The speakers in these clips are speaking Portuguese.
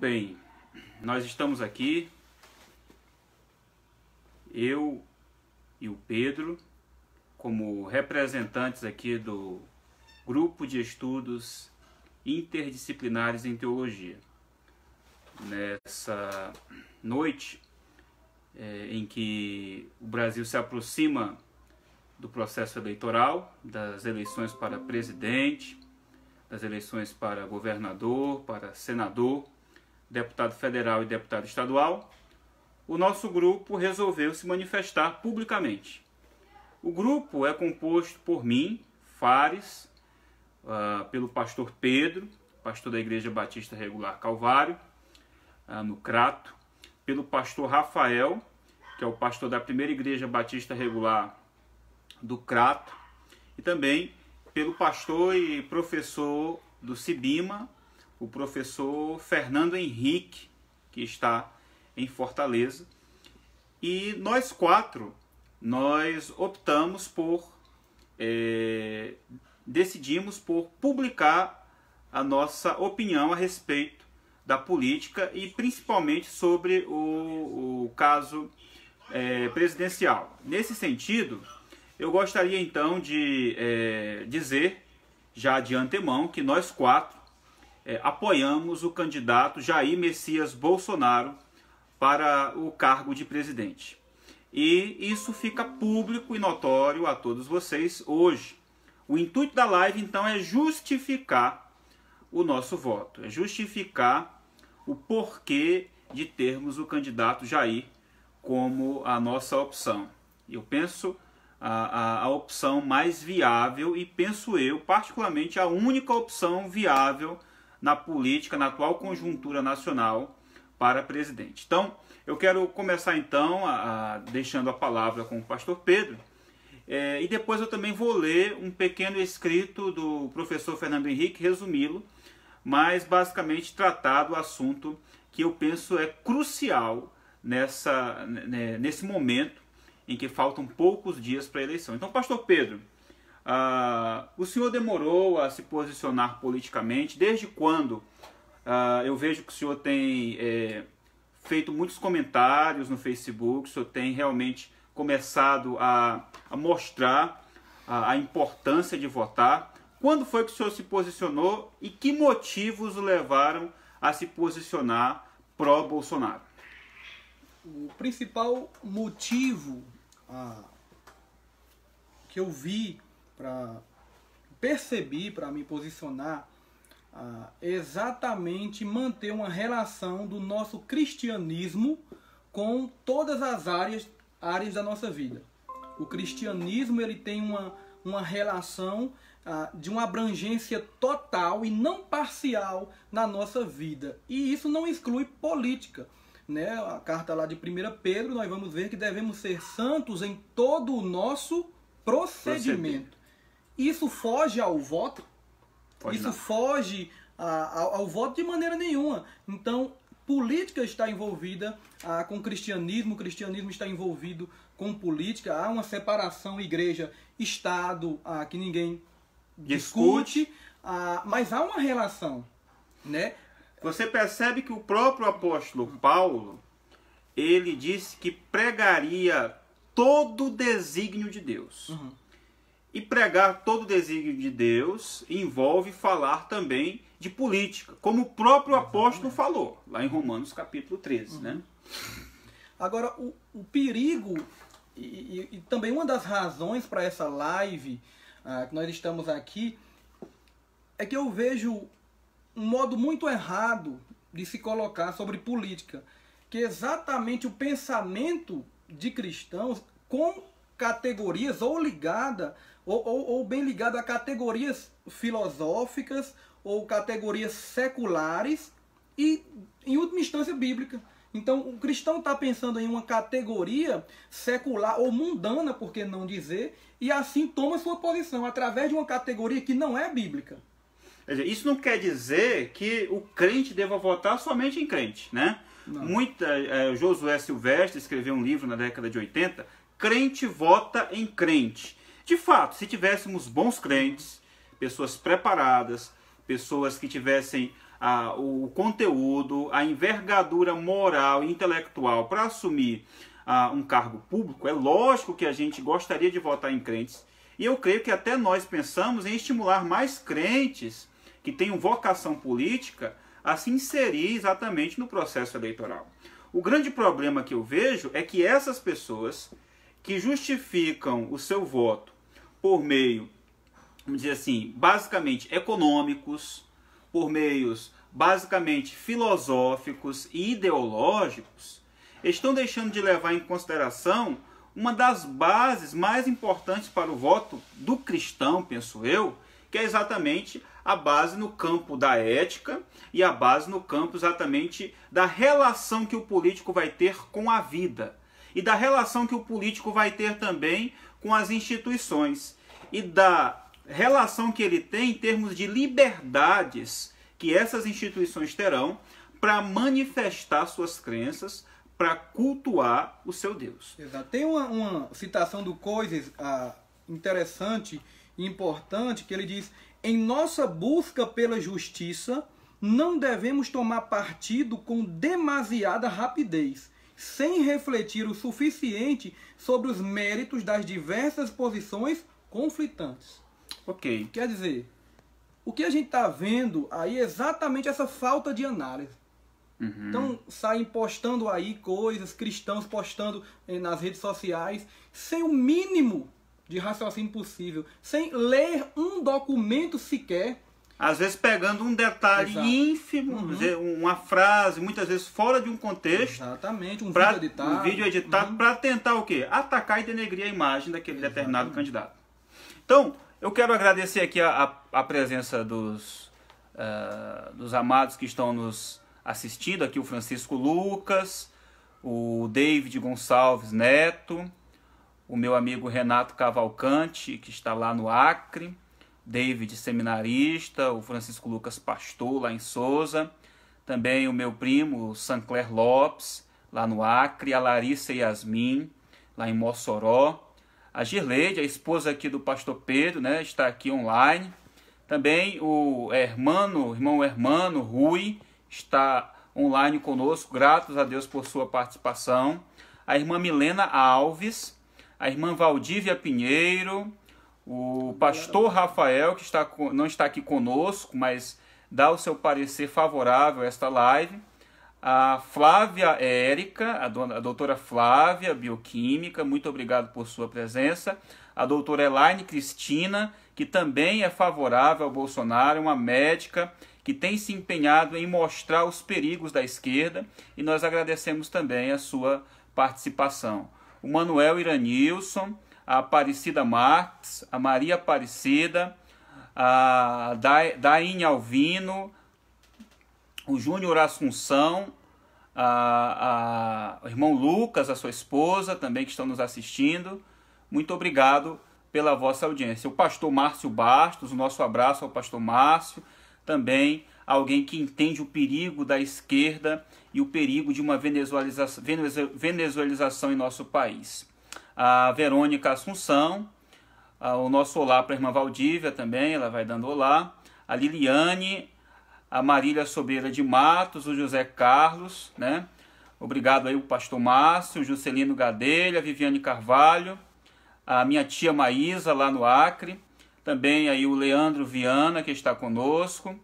Bem, nós estamos aqui, eu e o Pedro, como representantes aqui do Grupo de Estudos Interdisciplinares em Teologia. Nessa noite em que o Brasil se aproxima do processo eleitoral, das eleições para presidente, das eleições para governador, para senador, deputado federal e deputado estadual, o nosso grupo resolveu se manifestar publicamente. O grupo é composto por mim, Fares, pelo pastor Pedro, pastor da Igreja Batista Regular Calvário, no Crato, pelo pastor Rafael, que é o pastor da Primeira Igreja Batista Regular do Crato, e também pelo pastor e professor do Cibima, o professor Fernando Henrique, que está em Fortaleza. E nós quatro, nós optamos por, decidimos por publicar a nossa opinião a respeito da política e principalmente sobre o caso presidencial. Nesse sentido, eu gostaria então de dizer, já de antemão, que nós quatro apoiamos o candidato Jair Messias Bolsonaro para o cargo de presidente. E isso fica público e notório a todos vocês hoje. O intuito da live, então, é justificar o nosso voto, é justificar o porquê de termos o candidato Jair como a nossa opção. Eu penso a opção mais viável e penso eu, particularmente, a única opção viável na política, na atual conjuntura nacional para presidente. Então, eu quero começar então deixando a palavra com o pastor Pedro, e depois eu também vou ler um pequeno escrito do professor Fernando Henrique, resumi-lo, mas basicamente tratar do assunto que eu penso é crucial nesse momento em que faltam poucos dias para a eleição. Então, pastor Pedro, o senhor demorou a se posicionar politicamente. Desde quando? Eu vejo que o senhor tem feito muitos comentários no Facebook, o senhor tem realmente começado a mostrar a importância de votar. Quando foi que o senhor se posicionou e que motivos o levaram a se posicionar pró-Bolsonaro? O principal motivo que eu vi, percebi para me posicionar, exatamente manter uma relação do nosso cristianismo com todas as áreas da nossa vida. O cristianismo ele tem uma relação de uma abrangência total e não parcial na nossa vida. E isso não exclui política. Né? A carta lá de 1 Pedro, nós vamos ver que devemos ser santos em todo o nosso procedimento. Isso foge ao voto? Foge ao voto de maneira nenhuma. Então, política está envolvida com o cristianismo está envolvido com política. Há uma separação igreja-estado que ninguém discute, mas há uma relação, né? Você percebe que o próprio apóstolo Paulo, ele disse que pregaria todo o desígnio de Deus. Uhum. E pregar todo o desígnio de Deus envolve falar também de política, como o próprio apóstolo falou, lá em Romanos capítulo 13. Uhum. Né? Agora, o perigo, e também uma das razões para essa live que nós estamos aqui, é que eu vejo um modo muito errado de se colocar sobre política, que é exatamente o pensamento de cristãos com categorias ou ligada ou bem ligado a categorias filosóficas ou categorias seculares e, em última instância, bíblica. Então, o cristão está pensando em uma categoria secular ou mundana, por que não dizer, e assim toma sua posição através de uma categoria que não é bíblica. Isso não quer dizer que o crente deva votar somente em crente, né? Josué Silvestre escreveu um livro na década de 80, Crente Vota em Crente. De fato, se tivéssemos bons crentes, pessoas preparadas, pessoas que tivessem o conteúdo, a envergadura moral e intelectual para assumir um cargo público, é lógico que a gente gostaria de votar em crentes. E eu creio que até nós pensamos em estimular mais crentes que tenham vocação política a se inserir exatamente no processo eleitoral. O grande problema que eu vejo é que essas pessoas que justificam o seu voto por meio, vamos dizer assim, basicamente econômicos, por meios basicamente filosóficos e ideológicos, estão deixando de levar em consideração uma das bases mais importantes para o voto do cristão, penso eu, que é exatamente a base no campo da ética e a base no campo exatamente da relação que o político vai ter com a vida e da relação que o político vai ter também com as instituições e da relação que ele tem em termos de liberdades que essas instituições terão para manifestar suas crenças, para cultuar o seu Deus. Exato. Tem uma citação do Coises interessante e importante, que ele diz: em nossa busca pela justiça, não devemos tomar partido com demasiada rapidez, sem refletir o suficiente sobre os méritos das diversas posições conflitantes. Ok. Quer dizer, o que a gente está vendo aí é exatamente essa falta de análise. Então, saem postando aí coisas, cristãos postando nas redes sociais, sem o mínimo de raciocínio possível, sem ler um documento sequer. Às vezes pegando um detalhe ínfimo, uma frase, muitas vezes fora de um contexto. Exatamente, um vídeo editado para tentar o quê? Atacar e denegrir a imagem daquele determinado candidato. Então, eu quero agradecer aqui a presença dos amados que estão nos assistindo, aqui o Francisco Lucas, o David Gonçalves Neto, o meu amigo Renato Cavalcante, que está lá no Acre, David seminarista, o Francisco Lucas pastor lá em Souza, também o meu primo Sancler Lopes, lá no Acre, a Larissa Yasmin, lá em Mossoró, a Girleide, a esposa aqui do pastor Pedro, né, está aqui online, também o irmão Hermano Rui, está online conosco, gratos a Deus por sua participação, a irmã Milena Alves, a irmã Valdívia Pinheiro, o pastor Rafael, que não está aqui conosco, mas dá o seu parecer favorável a esta live, a Flávia Érica, a doutora Flávia, bioquímica, muito obrigado por sua presença, a doutora Elaine Cristina, que também é favorável ao Bolsonaro, uma médica que tem se empenhado em mostrar os perigos da esquerda, e nós agradecemos também a sua participação. O Manuel Iranilson, a Aparecida Marques, a Maria Aparecida, a Daine Alvino, o Júnior Assunção, o irmão Lucas, a sua esposa, também que estão nos assistindo. Muito obrigado pela vossa audiência. O pastor Márcio Bastos, o nosso abraço ao pastor Márcio, também alguém que entende o perigo da esquerda e o perigo de uma venezuelização em nosso país. A Verônica Assunção, o nosso olá para a irmã Valdívia também, ela vai dando olá. A Liliane, a Marília Sobreira de Matos, o José Carlos, né? Obrigado aí o pastor Márcio, o Juscelino Gadelha, a Viviane Carvalho, a minha tia Maísa lá no Acre, também aí o Leandro Viana, que está conosco,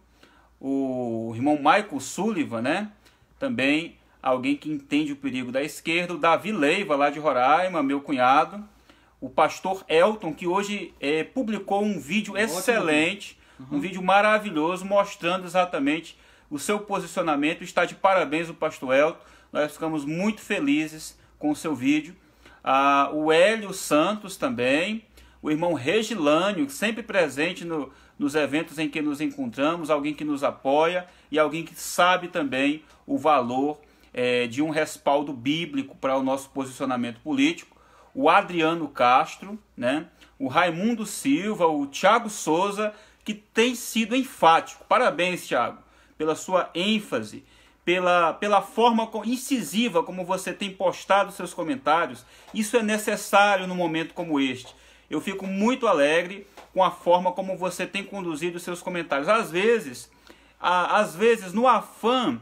o irmão Michael Sullivan, né? Também alguém que entende o perigo da esquerda, o Davi Leiva, lá de Roraima, meu cunhado, o pastor Elton, que hoje publicou um vídeo excelente, um vídeo maravilhoso, mostrando exatamente o seu posicionamento. Está de parabéns o pastor Elton, nós ficamos muito felizes com o seu vídeo. O Hélio Santos também, o irmão Regilânio, sempre presente nos eventos em que nos encontramos, alguém que nos apoia e alguém que sabe também o valor de um respaldo bíblico para o nosso posicionamento político. O Adriano Castro, né? O Raimundo Silva, o Thiago Souza, que tem sido enfático. Parabéns, Thiago, pela sua ênfase, pela forma incisiva como você tem postado seus comentários. Isso é necessário num momento como este. Eu fico muito alegre com a forma como você tem conduzido seus comentários. Às vezes, às vezes, no afã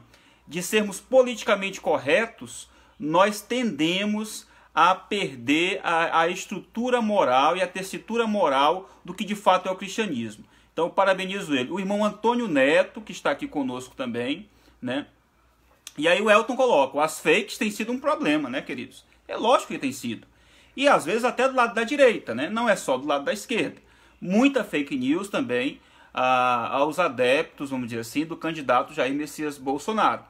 de sermos politicamente corretos, nós tendemos a perder a estrutura moral e a tessitura moral do que de fato é o cristianismo. Então, parabenizo ele. O irmão Antônio Neto, que está aqui conosco também, né? E aí o Elton coloca, as fakes têm sido um problema, né, queridos? É lógico que tem sido. E às vezes até do lado da direita, né? Não é só do lado da esquerda. Muita fake news também aos adeptos, vamos dizer assim, do candidato Jair Messias Bolsonaro,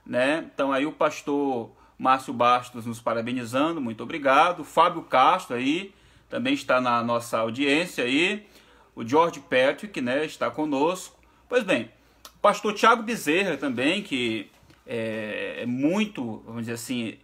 né? Então aí o pastor Márcio Bastos nos parabenizando, muito obrigado. O Fábio Castro aí também está na nossa audiência aí. O George Patrick, né, está conosco. Pois bem, o pastor Tiago Bezerra também, que é muito, vamos dizer assim,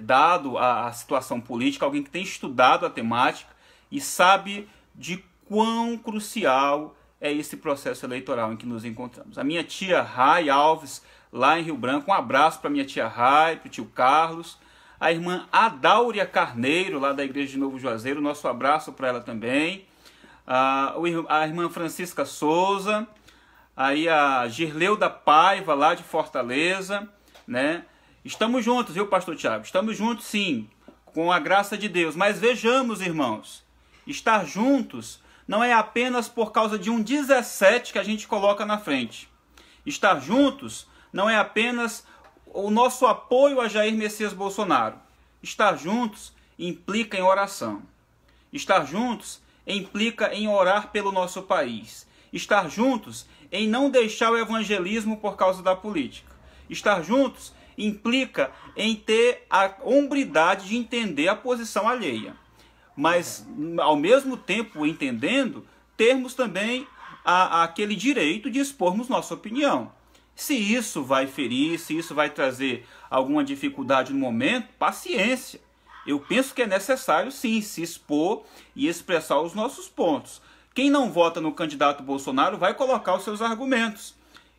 dado à situação política, alguém que tem estudado a temática e sabe de quão crucial é esse processo eleitoral em que nos encontramos. A minha tia Rai Alves, lá em Rio Branco, um abraço para minha tia Rai, para o tio Carlos. A irmã Adáurea Carneiro, lá da Igreja de Novo Juazeiro, nosso abraço para ela também. A irmã Francisca Souza, aí a Girleuda Paiva, lá de Fortaleza, né? Estamos juntos, viu, pastor Tiago? Estamos juntos, sim, com a graça de Deus. Mas vejamos, irmãos, estar juntos não é apenas por causa de um 17 que a gente coloca na frente. Estar juntos não é apenas o nosso apoio a Jair Messias Bolsonaro. Estar juntos implica em oração. Estar juntos implica em orar pelo nosso país. Estar juntos em não deixar o evangelismo por causa da política. Estar juntos implica em ter a hombridade de entender a posição alheia. Mas, ao mesmo tempo, entendendo, termos também aquele direito de expormos nossa opinião. Se isso vai ferir, se isso vai trazer alguma dificuldade no momento, paciência. Eu penso que é necessário, sim, se expor e expressar os nossos pontos. Quem não vota no candidato Bolsonaro vai colocar os seus argumentos.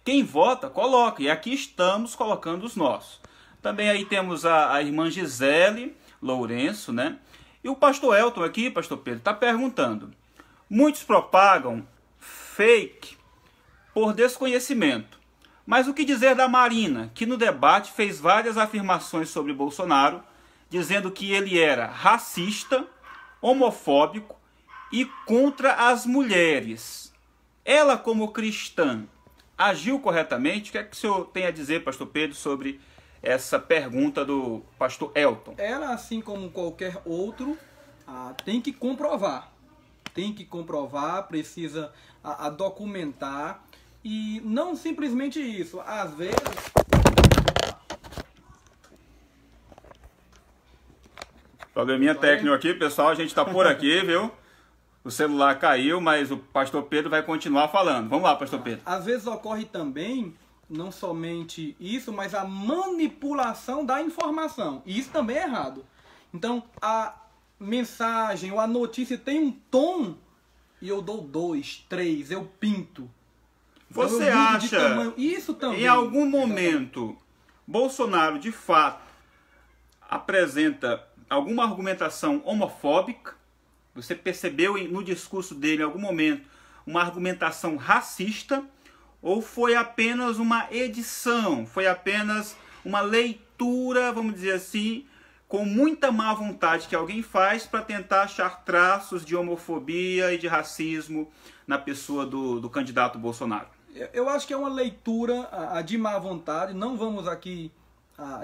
Quem vota, coloca. E aqui estamos colocando os nossos. Também aí temos a irmã Gisele Lourenço, né? E o pastor Elton aqui, pastor Pedro, está perguntando. Muitos propagam fake por desconhecimento. Mas o que dizer da Marina, que no debate fez várias afirmações sobre Bolsonaro, dizendo que ele era racista, homofóbico e contra as mulheres. Ela, como cristã, agiu corretamente? O que é que o senhor tem a dizer, pastor Pedro, sobre essa pergunta do pastor Elton? Ela, assim como qualquer outro, tem que comprovar. Tem que comprovar, precisa documentar. E não simplesmente isso. Às vezes... Probleminha técnico aqui, pessoal. A gente está por aqui, viu? O celular caiu, mas o pastor Pedro vai continuar falando. Vamos lá, pastor Pedro. Às vezes ocorre também, não somente isso, mas a manipulação da informação. E isso também é errado. Então, a mensagem ou a notícia tem um tom e eu dou 2, 3, eu pinto. Então, você acha, isso também, em algum momento, Bolsonaro, de fato, apresenta alguma argumentação homofóbica? Você percebeu no discurso dele, em algum momento, uma argumentação racista? Ou foi apenas uma edição? Foi apenas uma leitura, vamos dizer assim, com muita má vontade que alguém faz para tentar achar traços de homofobia e de racismo na pessoa do candidato Bolsonaro? Eu acho que é uma leitura de má vontade. Não vamos aqui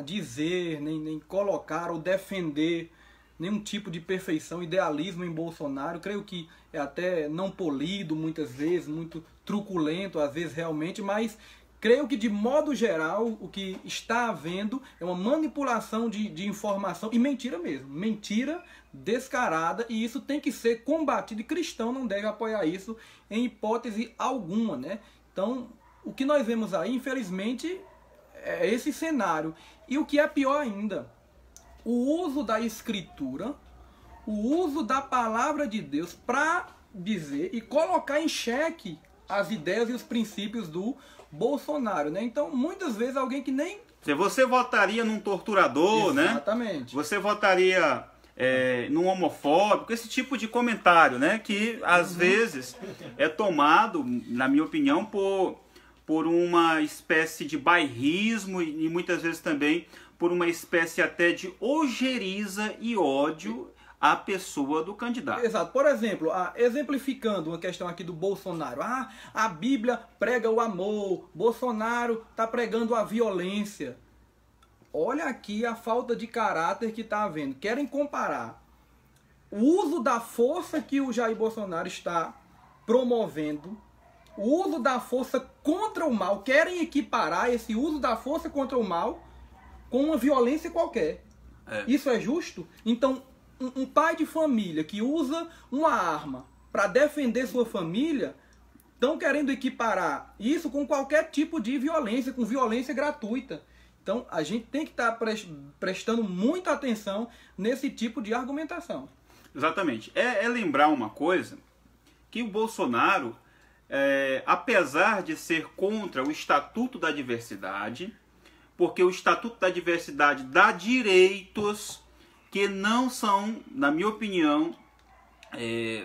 dizer, nem colocar ou defender nenhum tipo de perfeição, idealismo em Bolsonaro. Creio que é até não polido muitas vezes, muito truculento às vezes realmente, mas creio que de modo geral o que está havendo é uma manipulação de informação e mentira mesmo, mentira descarada, e isso tem que ser combatido, e cristão não deve apoiar isso em hipótese alguma, né? Então, o que nós vemos aí, infelizmente, é esse cenário. E o que é pior ainda, o uso da escritura, o uso da palavra de Deus para dizer e colocar em xeque as ideias e os princípios do Bolsonaro, né? Então, muitas vezes alguém que nem... Você votaria num torturador, né? Exatamente. Você votaria num homofóbico, esse tipo de comentário, né? Que às vezes é tomado, na minha opinião, por uma espécie de bairrismo e muitas vezes também por uma espécie até de ojeriza e ódio à pessoa do candidato. Exato. Por exemplo, exemplificando uma questão aqui do Bolsonaro. A Bíblia prega o amor, Bolsonaro está pregando a violência. Olha aqui a falta de caráter que está havendo. Querem comparar o uso da força que o Jair Bolsonaro está promovendo, o uso da força contra o mal, querem equiparar esse uso da força contra o mal com uma violência qualquer. Isso é justo? Então, um pai de família que usa uma arma para defender sua família, estão querendo equiparar isso com qualquer tipo de violência, com violência gratuita. Então, a gente tem que estar prestando muita atenção nesse tipo de argumentação. Exatamente. É lembrar uma coisa, que o Bolsonaro, apesar de ser contra o Estatuto da Diversidade, porque o Estatuto da Diversidade dá direitos que não são, na minha opinião,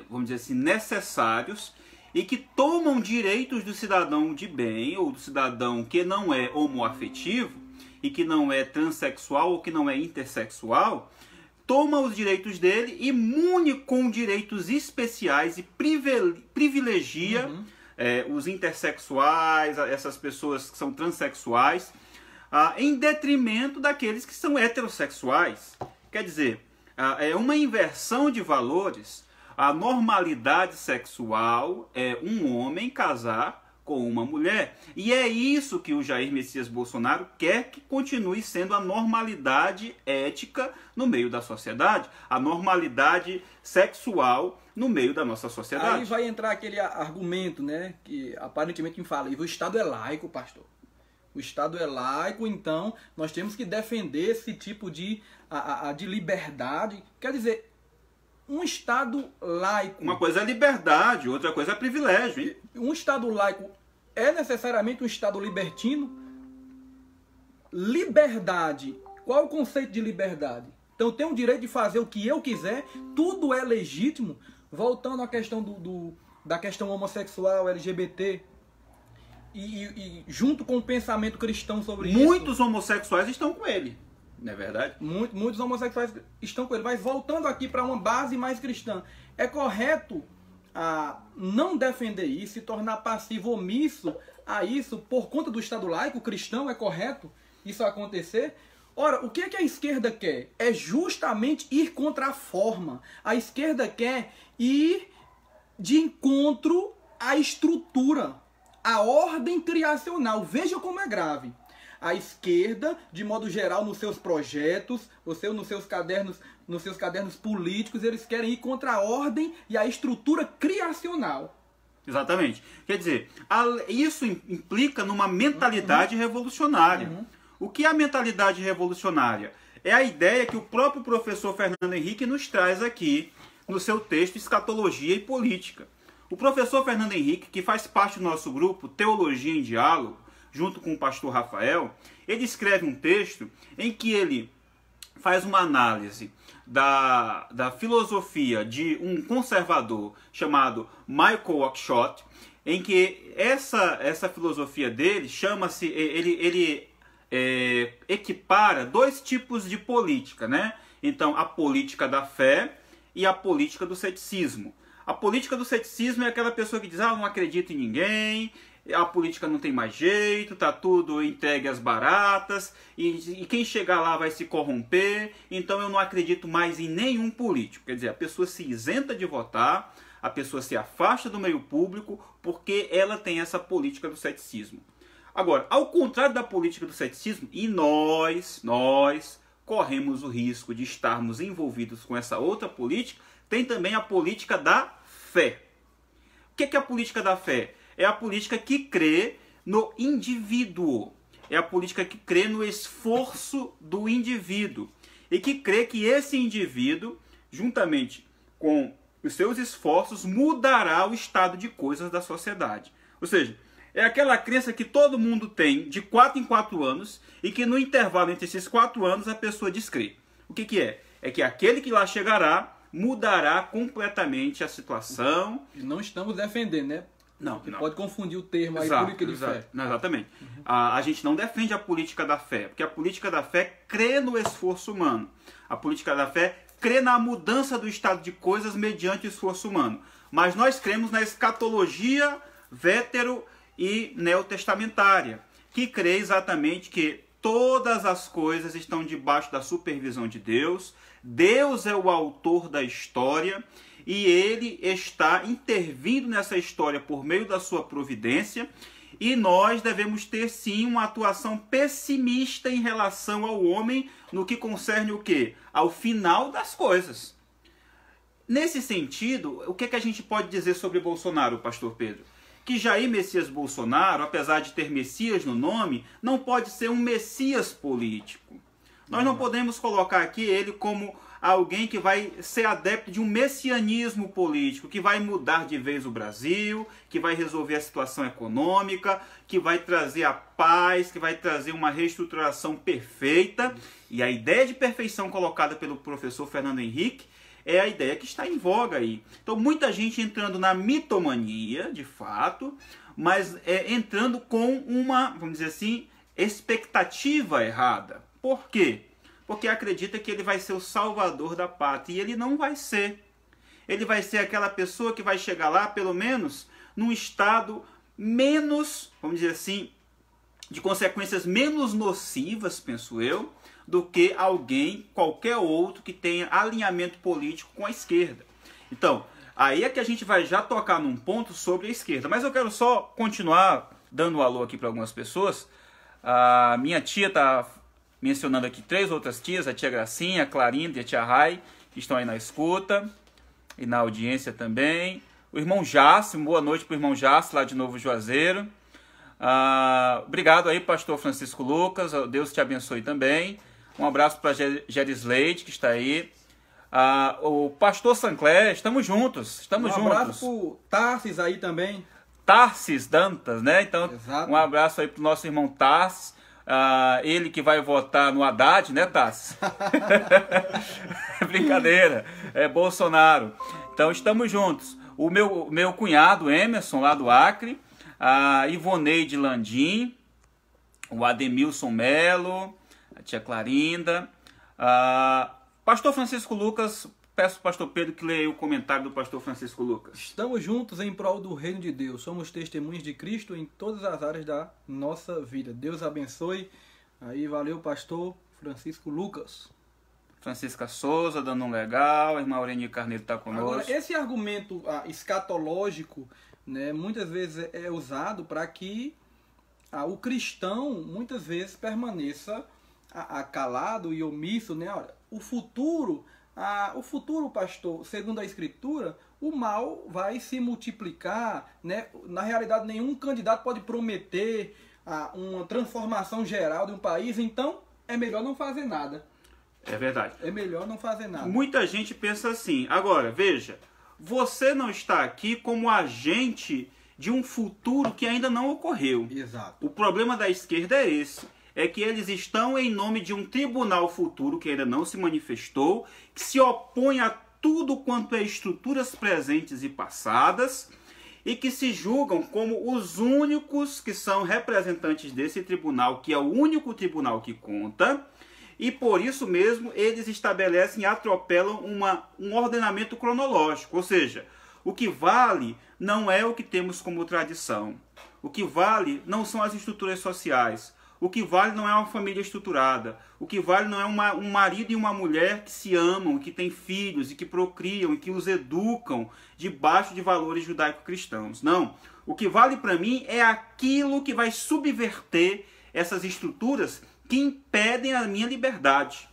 vamos dizer assim, necessários, e que tomam direitos do cidadão de bem, ou do cidadão que não é homoafetivo, e que não é transexual, ou que não é intersexual, toma os direitos dele e mune com direitos especiais e privilegia os intersexuais, essas pessoas que são transexuais, em detrimento daqueles que são heterossexuais. Quer dizer, é uma inversão de valores. A normalidade sexual é um homem casar com uma mulher. E é isso que o Jair Messias Bolsonaro quer que continue sendo a normalidade ética no meio da sociedade, a normalidade sexual no meio da nossa sociedade. Aí vai entrar aquele argumento, né, que aparentemente fala, e o Estado é laico, pastor. O Estado é laico, então nós temos que defender esse tipo de liberdade. Quer dizer, um Estado laico... Uma coisa é liberdade, outra coisa é privilégio. Hein? Um Estado laico é necessariamente um Estado libertino? Liberdade. Qual é o conceito de liberdade? Então eu tenho o direito de fazer o que eu quiser, tudo é legítimo. Voltando à questão da questão homossexual, LGBT, e junto com o pensamento cristão sobre isso... Muitos homossexuais estão com ele, não é verdade? Muitos homossexuais estão com ele. Mas voltando aqui para uma base mais cristã, é correto não defender isso e tornar passivo omisso a isso por conta do Estado laico cristão? É correto isso acontecer? Ora, o que a esquerda quer? É justamente ir contra a forma. A esquerda quer ir de encontro à estrutura, à ordem criacional. Veja como é grave. A esquerda, de modo geral, nos seus projetos, nos seus cadernos políticos, eles querem ir contra a ordem e a estrutura criacional. Exatamente. Quer dizer, isso implica numa mentalidade revolucionária. O que é a mentalidade revolucionária? É a ideia que o próprio professor Fernando Henrique nos traz aqui no seu texto Escatologia e Política. O professor Fernando Henrique, que faz parte do nosso grupo Teologia em Diálogo, junto com o pastor Rafael, ele escreve um texto em que ele faz uma análise da filosofia de um conservador chamado Michael Oakeshott, em que essa filosofia dele chama-se, ele equipara dois tipos de política, né? Então, a política da fé e a política do ceticismo. A política do ceticismo é aquela pessoa que diz, não acredito em ninguém, a política não tem mais jeito, tá tudo entregue às baratas, e quem chegar lá vai se corromper, então eu não acredito mais em nenhum político. Quer dizer, a pessoa se isenta de votar, a pessoa se afasta do meio público, porque ela tem essa política do ceticismo. Agora, ao contrário da política do ceticismo, e nós corremos o risco de estarmos envolvidos com essa outra política, tem também a política da fé. O que é a política da fé? É a política que crê no indivíduo. É a política que crê no esforço do indivíduo. E que crê que esse indivíduo, juntamente com os seus esforços, mudará o estado de coisas da sociedade. Ou seja, é aquela crença que todo mundo tem de 4 em 4 anos e que no intervalo entre esses 4 anos a pessoa descrê. O que é? É que aquele que lá chegará mudará completamente a situação. E não estamos defendendo, né? Não. Pode confundir o termo aí, Exato, política de fé. Não, exatamente. A gente não defende a política da fé, porque a política da fé crê no esforço humano. A política da fé crê na mudança do estado de coisas mediante o esforço humano. Mas nós cremos na escatologia vétero e neotestamentária, que crê exatamente que todas as coisas estão debaixo da supervisão de Deus. Deus é o autor da história e ele está intervindo nessa história por meio da sua providência, e nós devemos ter sim uma atuação pessimista em relação ao homem no que concerne o quê? Ao final das coisas. Nesse sentido, o que a gente pode dizer sobre Bolsonaro, pastor Pedro? Que Jair Messias Bolsonaro, apesar de ter Messias no nome, não pode ser um Messias político. Nós não podemos colocar aqui ele como alguém que vai ser adepto de um messianismo político, que vai mudar de vez o Brasil, que vai resolver a situação econômica, que vai trazer a paz, que vai trazer uma reestruturação perfeita. E a ideia de perfeição colocada pelo professor Fernando Henrique é a ideia que está em voga aí. Então, muita gente entrando na mitomania, de fato, mas entrando com uma, vamos dizer assim, expectativa errada. Por quê? Porque acredita que ele vai ser o salvador da pátria, e ele não vai ser. Ele vai ser aquela pessoa que vai chegar lá, pelo menos, num estado menos, vamos dizer assim, de consequências menos nocivas, penso eu, do que alguém, qualquer outro, que tenha alinhamento político com a esquerda. Então, aí é que a gente vai já tocar num ponto sobre a esquerda. Mas eu quero só continuar dando um alô aqui para algumas pessoas. A minha tia está mencionando aqui 3 outras tias, a tia Gracinha, a Clarinda e a tia Rai, que estão aí na escuta e na audiência também. O irmão Jace, boa noite para o irmão Jace, lá de Novo Juazeiro. Obrigado aí, pastor Francisco Lucas, Deus te abençoe também. Um abraço para Geris Leite, que está aí. O pastor Sancler, estamos juntos, estamos juntos. Um abraço para o Tarsis aí também. Tarsis Dantas, né? Então, exato. Um abraço aí para o nosso irmão Tarsis. Ele que vai votar no Haddad, né, Tassi? Brincadeira, é Bolsonaro. Então estamos juntos. O meu cunhado Emerson, lá do Acre, a Ivoneide Landim, o Ademilson Melo, a tia Clarinda, pastor Francisco Lucas. Peço ao pastor Pedro que leia o comentário do pastor Francisco Lucas. Estamos juntos em prol do reino de Deus. Somos testemunhas de Cristo em todas as áreas da nossa vida. Deus abençoe. Aí, valeu, pastor Francisco Lucas. Francisca Souza, dando um legal. A irmã Aurenia Carneiro está conosco. Agora, esse argumento escatológico, né, muitas vezes é usado para que o cristão, muitas vezes, permaneça calado e omisso, né? Olha, o futuro, pastor, segundo a Escritura, o mal vai se multiplicar, né? Na realidade, nenhum candidato pode prometer uma transformação geral de um país, então é melhor não fazer nada. É verdade. É melhor não fazer nada. Muita gente pensa assim. Agora, veja, você não está aqui como agente de um futuro que ainda não ocorreu. Exato. O problema da esquerda é esse. É que eles estão em nome de um tribunal futuro que ainda não se manifestou, que se opõe a tudo quanto é estruturas presentes e passadas, e que se julgam como os únicos que são representantes desse tribunal, que é o único tribunal que conta, e por isso mesmo eles estabelecem e atropelam um ordenamento cronológico, ou seja, o que vale não é o que temos como tradição, o que vale não são as estruturas sociais, o que vale não é uma família estruturada. O que vale não é um marido e uma mulher que se amam, que têm filhos e que procriam e que os educam debaixo de valores judaico-cristãos. Não. O que vale para mim é aquilo que vai subverter essas estruturas que impedem a minha liberdade.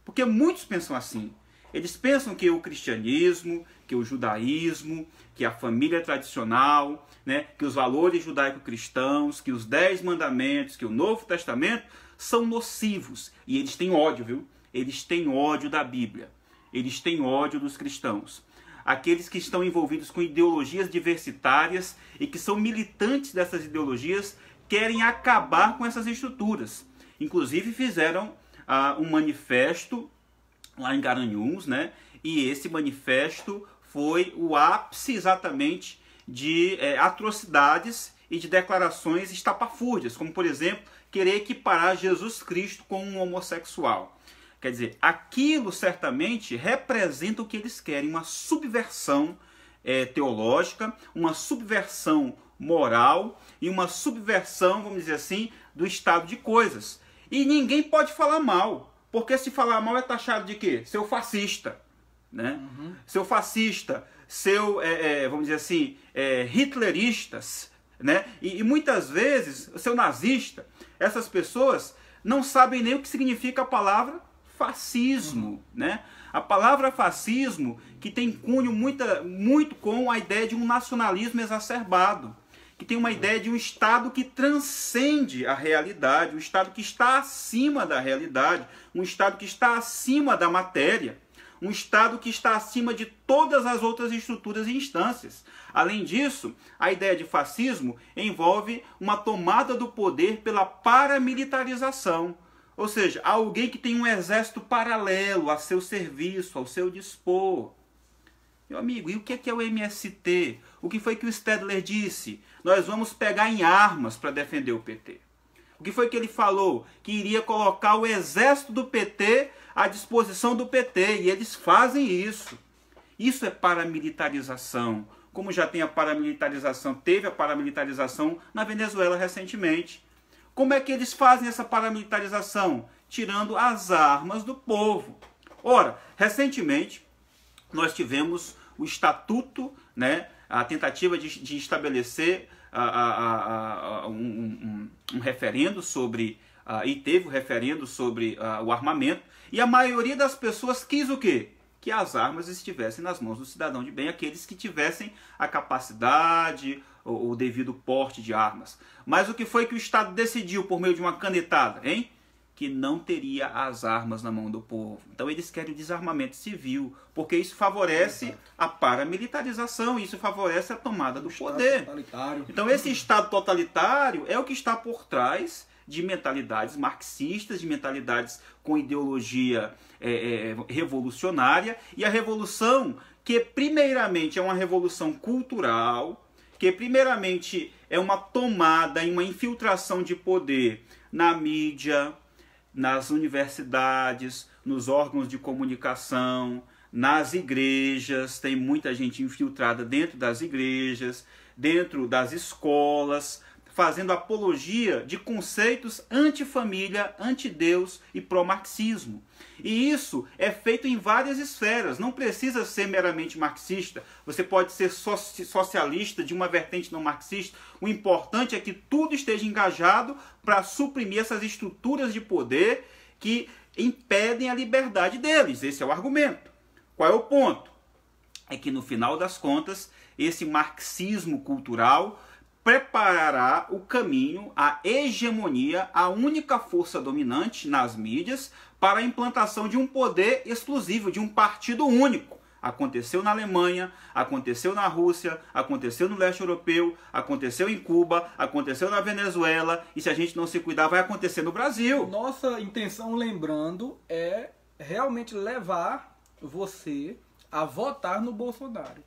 Porque muitos pensam assim. Eles pensam que o cristianismo, que o judaísmo, que a família tradicional, né, que os valores judaico-cristãos, que os 10 mandamentos, que o Novo Testamento são nocivos. E eles têm ódio, viu? Eles têm ódio da Bíblia. Eles têm ódio dos cristãos. Aqueles que estão envolvidos com ideologias diversitárias e que são militantes dessas ideologias querem acabar com essas estruturas. Inclusive fizeram um manifesto lá em Garanhuns, né? E esse manifesto foi o ápice exatamente de atrocidades e de declarações estapafúrdias, como, por exemplo, querer equiparar Jesus Cristo com um homossexual. Quer dizer, aquilo certamente representa o que eles querem, uma subversão teológica, uma subversão moral e uma subversão, vamos dizer assim, do estado de coisas. E ninguém pode falar mal, porque se falar mal é taxado de quê? Seu fascista, né? Seu fascista, seu, vamos dizer assim, hitleristas, né? E muitas vezes, seu nazista. Essas pessoas não sabem nem o que significa a palavra fascismo, né? A palavra fascismo que tem cunho muito com a ideia de um nacionalismo exacerbado, que tem uma ideia de um Estado que transcende a realidade, um Estado que está acima da realidade, um Estado que está acima da matéria, um Estado que está acima de todas as outras estruturas e instâncias. Além disso, a ideia de fascismo envolve uma tomada do poder pela paramilitarização, ou seja, alguém que tem um exército paralelo a seu serviço, ao seu dispor. Meu amigo, e o que é o MST? O que foi que o Stedler disse? Nós vamos pegar em armas para defender o PT. O que foi que ele falou? Que iria colocar o exército do PT à disposição do PT, e eles fazem isso. Isso é paramilitarização, como já tem a paramilitarização, teve a paramilitarização na Venezuela recentemente. Como é que eles fazem essa paramilitarização? Tirando as armas do povo. Ora, recentemente, nós tivemos o estatuto, né, a tentativa de estabelecer um referendo sobre, e teve o referendo sobre o armamento, e a maioria das pessoas quis o quê? Que as armas estivessem nas mãos do cidadão de bem, aqueles que tivessem a capacidade, o devido porte de armas. Mas o que foi que o Estado decidiu por meio de uma canetada, hein? Que não teria as armas na mão do povo. Então eles querem o desarmamento civil, porque isso favorece a paramilitarização, isso favorece a tomada do poder. Então esse Estado totalitário é o que está por trás de mentalidades marxistas, de mentalidades com ideologia revolucionária, e a revolução que primeiramente é uma revolução cultural, que primeiramente é uma tomada e uma infiltração de poder na mídia, nas universidades, nos órgãos de comunicação, nas igrejas, tem muita gente infiltrada dentro das igrejas, dentro das escolas, fazendo apologia de conceitos anti-família, anti-Deus e pró-marxismo. E isso é feito em várias esferas, não precisa ser meramente marxista, você pode ser socialista de uma vertente não marxista, o importante é que tudo esteja engajado para suprimir essas estruturas de poder que impedem a liberdade deles. Esse é o argumento. Qual é o ponto? É que no final das contas, esse marxismo cultural preparará o caminho à hegemonia, à única força dominante nas mídias, para a implantação de um poder exclusivo, de um partido único. Aconteceu na Alemanha, aconteceu na Rússia, aconteceu no leste europeu, aconteceu em Cuba, aconteceu na Venezuela, e se a gente não se cuidar, vai acontecer no Brasil. Nossa intenção, lembrando, é realmente levar você a votar no Bolsonaro.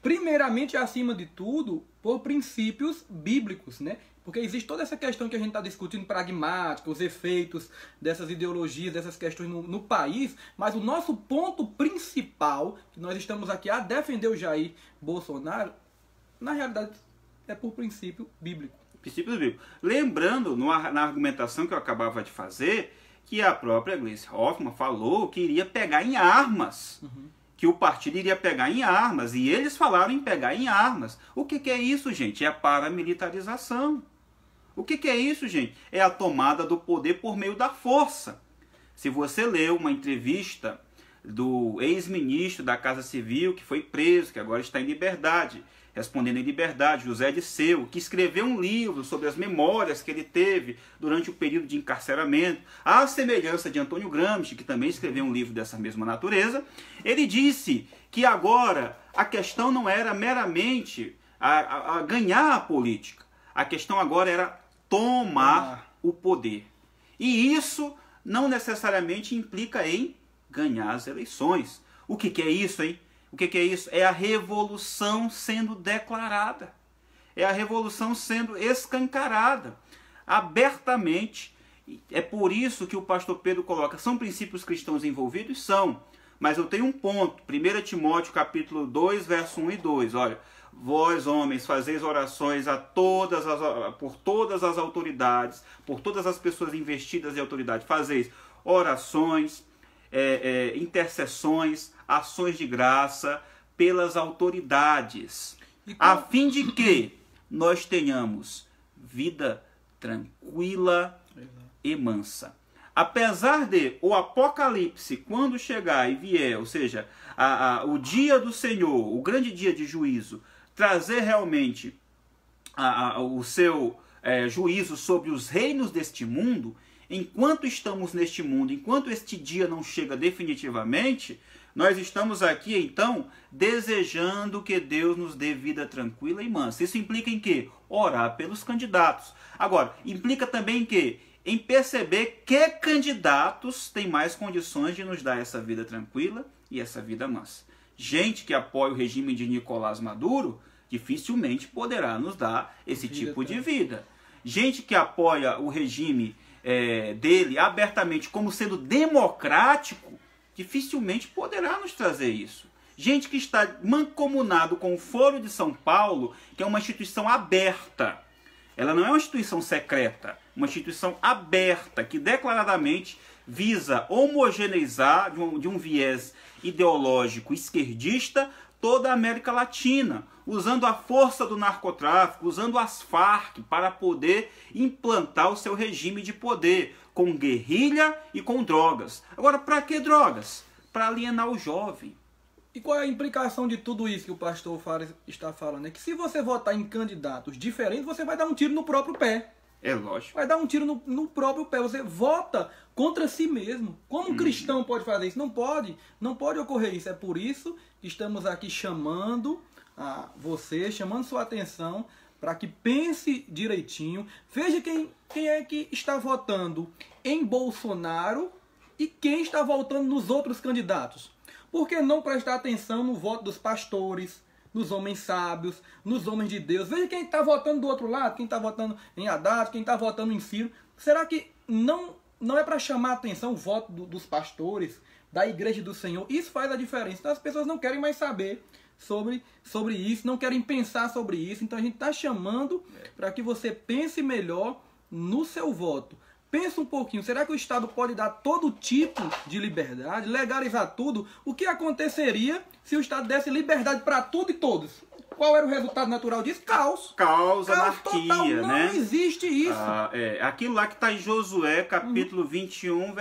Primeiramente, acima de tudo, por princípios bíblicos, né? Porque existe toda essa questão que a gente está discutindo, pragmática, os efeitos dessas ideologias, dessas questões no país, mas o nosso ponto principal, que nós estamos aqui a defender o Jair Bolsonaro, na realidade é por princípio bíblico. Princípios bíblicos. Lembrando, na argumentação que eu acabava de fazer, que a própria Gleisi Hoffmann falou que iria pegar em armas. Que o partido iria pegar em armas, e eles falaram em pegar em armas. O que é isso, gente? É a paramilitarização. O que é isso, gente? É a tomada do poder por meio da força. Se você leu uma entrevista do ex-ministro da Casa Civil, que foi preso, que agora está em liberdade, respondendo em liberdade, José Disseu, que escreveu um livro sobre as memórias que ele teve durante o período de encarceramento, à semelhança de Antônio Gramsci, que também escreveu um livro dessa mesma natureza, ele disse que agora a questão não era meramente a ganhar a política, a questão agora era tomar o poder. E isso não necessariamente implica em ganhar as eleições. O que é isso, hein? O que é isso? É a revolução sendo declarada. É a revolução sendo escancarada, abertamente. É por isso que o pastor Pedro coloca, são princípios cristãos envolvidos? São. Mas eu tenho um ponto, 1 Timóteo capítulo 2, verso 1 e 2, olha. Vós, homens, fazeis orações por todas as autoridades, por todas as pessoas investidas em autoridade. Fazeis orações, intercessões, ações de graça pelas autoridades, a fim de que nós tenhamos vida tranquila e mansa. Apesar de o Apocalipse, quando chegar e vier, ou seja, o dia do Senhor, o grande dia de juízo, trazer realmente o seu juízo sobre os reinos deste mundo, enquanto estamos neste mundo, enquanto este dia não chega definitivamente, nós estamos aqui, então, desejando que Deus nos dê vida tranquila e mansa. Isso implica em quê? Orar pelos candidatos. Agora, implica também em quê? Em perceber que candidatos têm mais condições de nos dar essa vida tranquila e essa vida mansa. Gente que apoia o regime de Nicolás Maduro dificilmente poderá nos dar esse tipo de vida. Gente que apoia o regime dele abertamente como sendo democrático, dificilmente poderá nos trazer isso. Gente que está mancomunado com o Foro de São Paulo, que é uma instituição aberta. Ela não é uma instituição secreta, uma instituição aberta, que declaradamente visa homogeneizar, de um viés ideológico esquerdista, toda a América Latina, usando a força do narcotráfico, usando as Farc para poder implantar o seu regime de poder, com guerrilha e com drogas. Agora, para que drogas? Para alienar o jovem. E qual é a implicação de tudo isso que o pastor Fares está falando? É que se você votar em candidatos diferentes, você vai dar um tiro no próprio pé. É lógico. Vai dar um tiro no próprio pé. Você vota contra si mesmo. Como um cristão pode fazer isso? Não pode. Não pode ocorrer isso. É por isso que estamos aqui chamando a você, chamando sua atenção para que pense direitinho. Veja quem é que está votando em Bolsonaro e quem está votando nos outros candidatos. Por que não prestar atenção no voto dos pastores, nos homens sábios, nos homens de Deus? Veja quem está votando do outro lado, quem está votando em Haddad, quem está votando em Ciro. Será que não é para chamar a atenção o voto dos pastores, da igreja do Senhor? Isso faz a diferença. Então as pessoas não querem mais saber sobre isso, não querem pensar sobre isso. Então a gente está chamando para que você pense melhor no seu voto. Pensa um pouquinho, será que o Estado pode dar todo tipo de liberdade, legalizar tudo? O que aconteceria se o Estado desse liberdade para tudo e todos? Qual era o resultado natural disso? Caos. Caos, anarquia, total. né? Não existe isso. Aquilo lá que está em Josué, capítulo 21,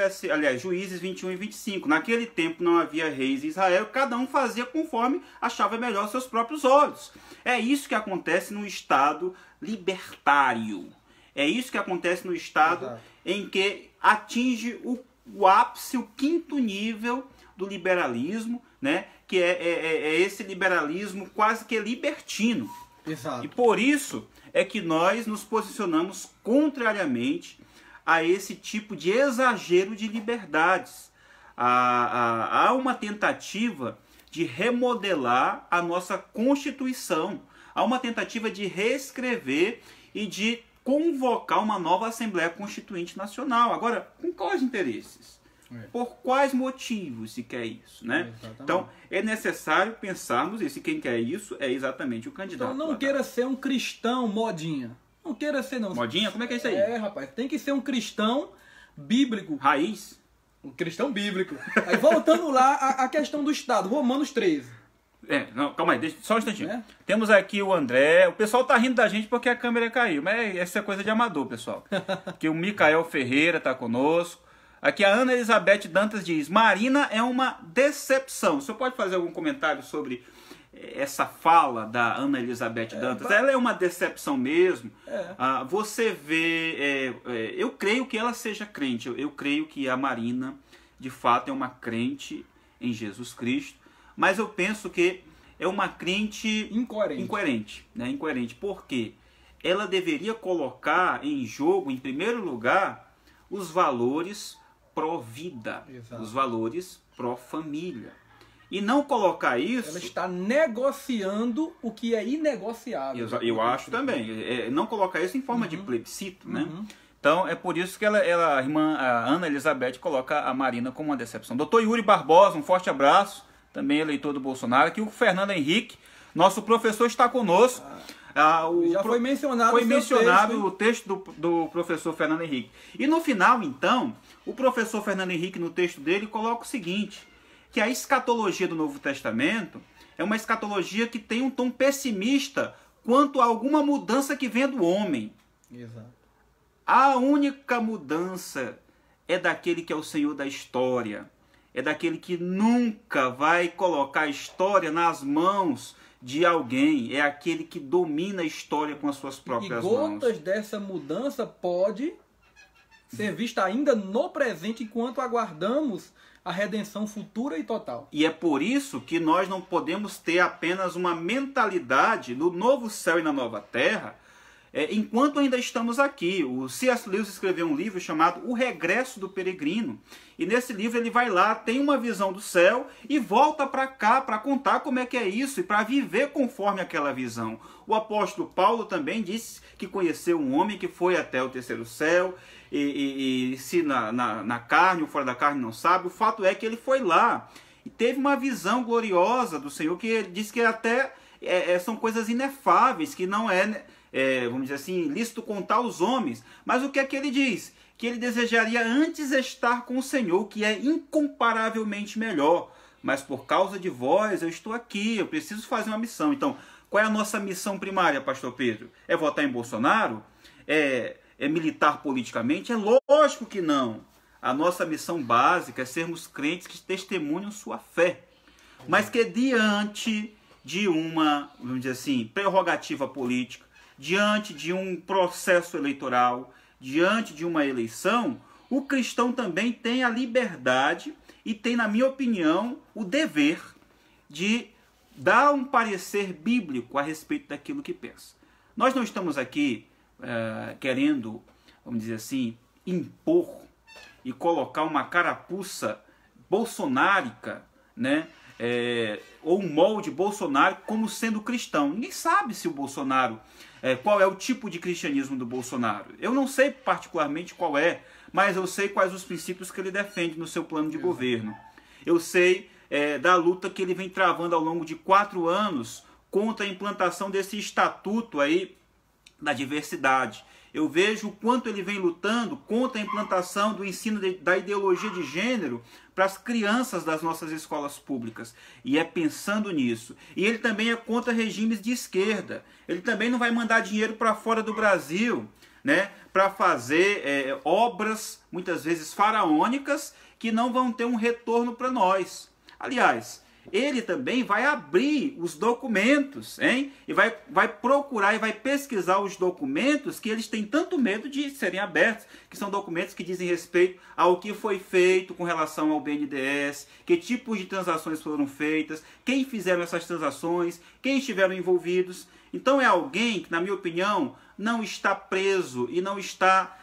Juízes 21 e 25. Naquele tempo não havia reis em Israel, cada um fazia conforme achava melhor aos seus próprios olhos. É isso que acontece no Estado libertário. É isso que acontece no Estado em que atinge o ápice, o quinto nível do liberalismo, né? Que é esse liberalismo quase que libertino. Exato. E por isso é que nós nos posicionamos contrariamente a esse tipo de exagero de liberdades. Há uma tentativa de remodelar a nossa Constituição. Há uma tentativa de reescrever e de convocar uma nova Assembleia Constituinte Nacional. Agora, com quais interesses? Por quais motivos se quer isso, né? Então, é necessário pensarmos isso. E quem quer isso é exatamente o candidato. Então, não queira ser um cristão modinha. Não queira ser, não. Modinha? Como é que é isso aí? Rapaz, tem que ser um cristão bíblico. Raiz? Um cristão bíblico. Aí, voltando lá, a questão do Estado. Romanos 13. Não, calma aí, só um instantinho. Temos aqui o André. O pessoal tá rindo da gente porque a câmera caiu. Mas essa é coisa de amador, pessoal. Aqui o Micael Ferreira tá conosco. Aqui a Ana Elizabeth Dantas diz: Marina é uma decepção. O senhor pode fazer algum comentário sobre essa fala da Ana Elizabeth Dantas? Ela é uma decepção mesmo. Você vê... eu creio que ela seja crente. Eu creio que a Marina, de fato, é uma crente em Jesus Cristo. Mas eu penso que é uma crente incoerente, né? Incoerente. Por quê? Ela deveria colocar em jogo, em primeiro lugar, os valores pró-vida, os valores pró-família. E não colocar isso... Ela está negociando o que é inegociável. Eu acho também. Não colocar isso em forma de plebiscito, né? Então, é por isso que a irmã a Ana Elizabeth coloca a Marina como uma decepção. Doutor Yuri Barbosa, um forte abraço. Também eleitor do Bolsonaro. Aqui o Fernando Henrique, nosso professor, está conosco. Já foi mencionado, o texto do professor Fernando Henrique. E no final, então, o professor Fernando Henrique, no texto dele, coloca o seguinte, que a escatologia do Novo Testamento é uma escatologia que tem um tom pessimista quanto a alguma mudança que venha do homem. Exato. A única mudança é daquele que é o Senhor da história. É daquele que nunca vai colocar a história nas mãos de alguém. É aquele que domina a história com as suas próprias mãos. E gotas dessa mudança pode ser vista ainda no presente enquanto aguardamos a redenção futura e total. E é por isso que nós não podemos ter apenas uma mentalidade no novo céu e na nova terra, enquanto ainda estamos aqui. O C.S. Lewis escreveu um livro chamado O Regresso do Peregrino. E nesse livro ele vai lá, tem uma visão do céu e volta para cá para contar como é que é isso e para viver conforme aquela visão. O apóstolo Paulo também disse que conheceu um homem que foi até o terceiro céu e se na carne ou fora da carne não sabe. O fato é que ele foi lá e teve uma visão gloriosa do Senhor que ele diz que até são coisas inefáveis, que não vamos dizer assim, lícito contar aos homens. Mas o que é que ele diz? Que ele desejaria antes estar com o Senhor, que é incomparavelmente melhor. Mas por causa de vós, eu estou aqui, eu preciso fazer uma missão. Então, qual é a nossa missão primária, pastor Pedro? É votar em Bolsonaro? É militar politicamente? É lógico que não. A nossa missão básica é sermos crentes que testemunham sua fé. Mas que diante de uma, vamos dizer assim, prerrogativa política, diante de um processo eleitoral, diante de uma eleição, o cristão também tem a liberdade e tem, na minha opinião, o dever de dar um parecer bíblico a respeito daquilo que pensa. Nós não estamos aqui querendo, vamos dizer assim, impor e colocar uma carapuça bolsonárica, né? Ou um molde Bolsonaro como sendo cristão. Ninguém sabe se o Bolsonaro, qual é o tipo de cristianismo do Bolsonaro. Eu não sei particularmente qual é, mas eu sei quais os princípios que ele defende no seu plano de governo. Eu sei da luta que ele vem travando ao longo de 4 anos contra a implantação desse estatuto aí da diversidade. Eu vejo o quanto ele vem lutando contra a implantação do ensino da ideologia de gênero para as crianças das nossas escolas públicas. E é pensando nisso. E ele também é contra regimes de esquerda. Ele também não vai mandar dinheiro para fora do Brasil, né, para fazer obras, muitas vezes faraônicas, que não vão ter um retorno para nós. Aliás, ele também vai abrir os documentos, hein? E vai procurar e vai pesquisar os documentos que eles têm tanto medo de serem abertos, que são documentos que dizem respeito ao que foi feito com relação ao BNDES, que tipos de transações foram feitas, quem fizeram essas transações, quem estiveram envolvidos. Então é alguém que, na minha opinião, não está preso e não está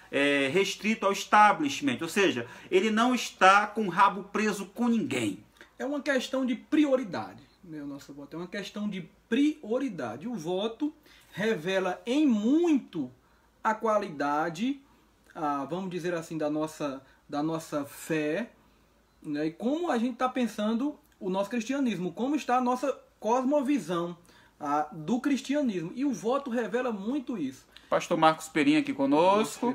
restrito ao establishment, ou seja, ele não está com o rabo preso com ninguém. É uma questão de prioridade, né? O nosso voto é uma questão de prioridade. O voto revela em muito a qualidade, vamos dizer assim, da nossa fé, né? E como a gente está pensando o nosso cristianismo, como está a nossa cosmovisão do cristianismo. E o voto revela muito isso. Pastor Marcos Perim aqui conosco,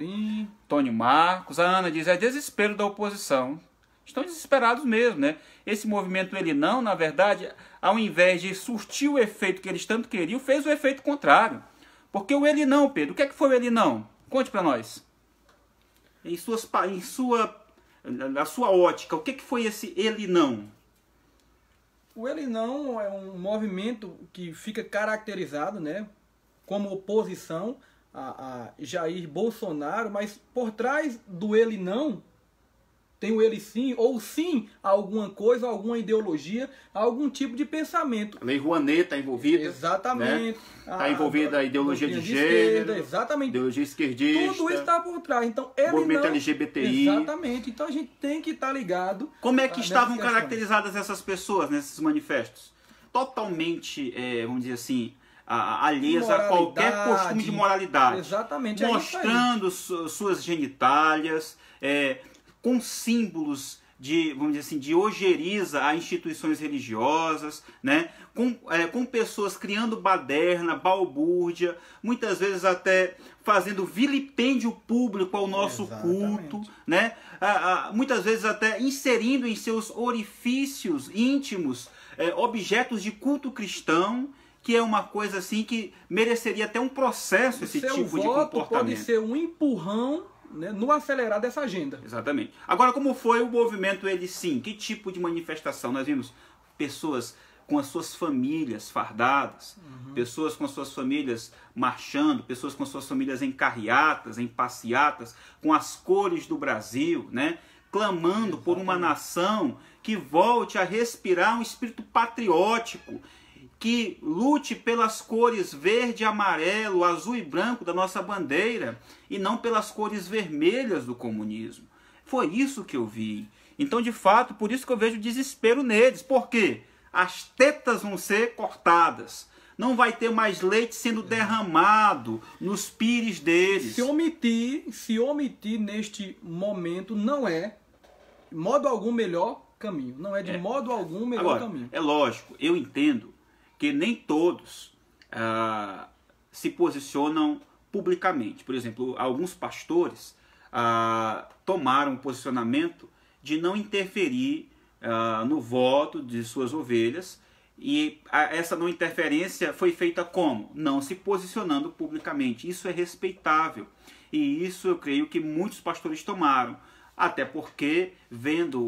Tônio Marcos, a Ana diz, é desespero da oposição. Estão desesperados mesmo, né? Esse movimento ele não, na verdade, ao invés de surtir o efeito que eles tanto queriam, fez o efeito contrário. Porque o ele não, Pedro, o que é que foi o ele não? Conte para nós. Na sua ótica, o que é que foi esse ele não? O ele não é um movimento que fica caracterizado, né, como oposição a Jair Bolsonaro, mas por trás do ele não Tenho ele sim, ou sim a alguma coisa, a alguma ideologia, a algum tipo de pensamento. A Lei Rouanet está envolvida. Exatamente. Está envolvida a ideologia de gênero, esquerda, exatamente. ideologia esquerdista. Tudo isso está por trás. Então, ele movimento não... LGBTI. Exatamente. Então a gente tem que estar ligado. Como é que estavam questões. caracterizadas essas pessoas nesses manifestos? Totalmente, vamos dizer assim, alheias a qualquer costume de moralidade. Exatamente. Mostrando suas genitálias, com símbolos de, vamos dizer assim, de ojeriza a instituições religiosas, né? Com pessoas criando baderna, balbúrdia, muitas vezes até fazendo vilipêndio público ao nosso culto, né? Muitas vezes até inserindo em seus orifícios íntimos objetos de culto cristão, que é uma coisa assim que mereceria até um processo, esse tipo de comportamento. Pode ser um empurrão, né, no acelerar dessa agenda. Exatamente. Agora, como foi o movimento Ele Sim? Que tipo de manifestação? Nós vimos pessoas com as suas famílias fardadas, pessoas com as suas famílias marchando, pessoas com as suas famílias em carreatas, em passeatas, com as cores do Brasil, né? Clamando por uma nação que volte a respirar um espírito patriótico, que lute pelas cores verde, amarelo, azul e branco da nossa bandeira e não pelas cores vermelhas do comunismo. Foi isso que eu vi. Então, de fato, por isso que eu vejo desespero neles. Por quê? As tetas vão ser cortadas. Não vai ter mais leite sendo derramado nos pires deles. Se omitir neste momento não é, de modo algum, melhor caminho. Não é de modo algum melhor caminho. É lógico, eu entendo que nem todos se posicionam publicamente. Por exemplo, alguns pastores tomaram o posicionamento de não interferir no voto de suas ovelhas, e essa não interferência foi feita como? Não se posicionando publicamente. Isso é respeitável, e isso eu creio que muitos pastores tomaram, até porque, vendo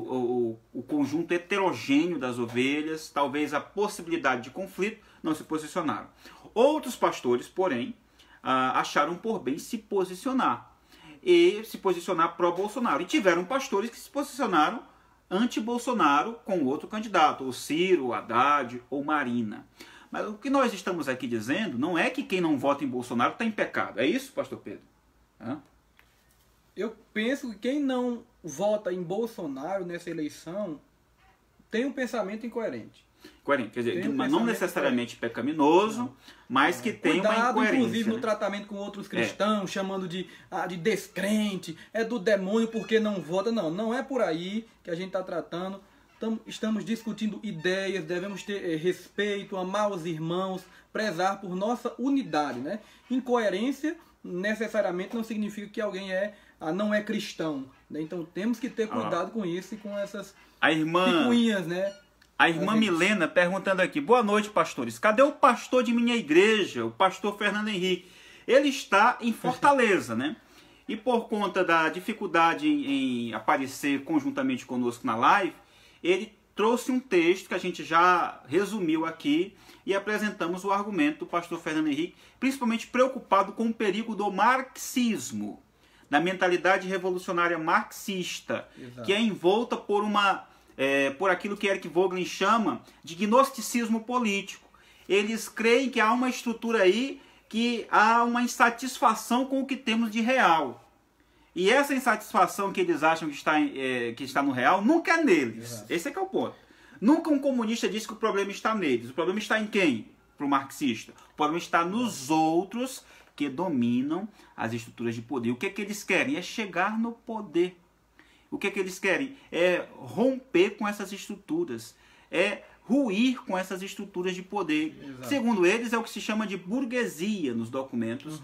o conjunto heterogêneo das ovelhas, talvez a possibilidade de conflito, não se posicionaram. Outros pastores, porém, acharam por bem se posicionar, e se posicionar pró-Bolsonaro. E tiveram pastores que se posicionaram anti-Bolsonaro com outro candidato, ou Ciro, ou Haddad, ou Marina. Mas o que nós estamos aqui dizendo não é que quem não vota em Bolsonaro está em pecado. É isso, pastor Pedro? Eu penso que quem não vota em Bolsonaro nessa eleição tem um pensamento incoerente. Coerente, quer dizer, não necessariamente pecaminoso, mas que tem uma incoerência. Inclusive, no tratamento com outros cristãos, chamando de descrente, é do demônio porque não vota. Não, não é por aí que a gente está tratando. Estamos discutindo ideias, devemos ter respeito, amar os irmãos, prezar por nossa unidade, né? Incoerência necessariamente não significa que alguém não é cristão, né? Então temos que ter cuidado com isso e com essas picuinhas, né? A irmã Milena perguntando aqui: boa noite, pastores. Cadê o pastor de minha igreja, o pastor Fernando Henrique? Ele está em Fortaleza, né? E por conta da dificuldade em aparecer conjuntamente conosco na live, ele trouxe um texto que a gente já resumiu aqui e apresentamos o argumento do pastor Fernando Henrique, principalmente preocupado com o perigo do marxismo, da mentalidade revolucionária marxista, que é envolta por por aquilo que Eric Voegelin chama de gnosticismo político. Eles creem que há uma estrutura aí, que há uma insatisfação com o que temos de real. E essa insatisfação que eles acham que está no real, nunca é neles. Exato. Esse é que é o ponto. Nunca um comunista diz que o problema está neles. O problema está em quem? Para o marxista. O problema está nos outros que dominam as estruturas de poder. O que é que eles querem? É chegar no poder. O que é que eles querem? É romper com essas estruturas. É ruir com essas estruturas de poder. Exato. Segundo eles, é o que se chama de burguesia nos documentos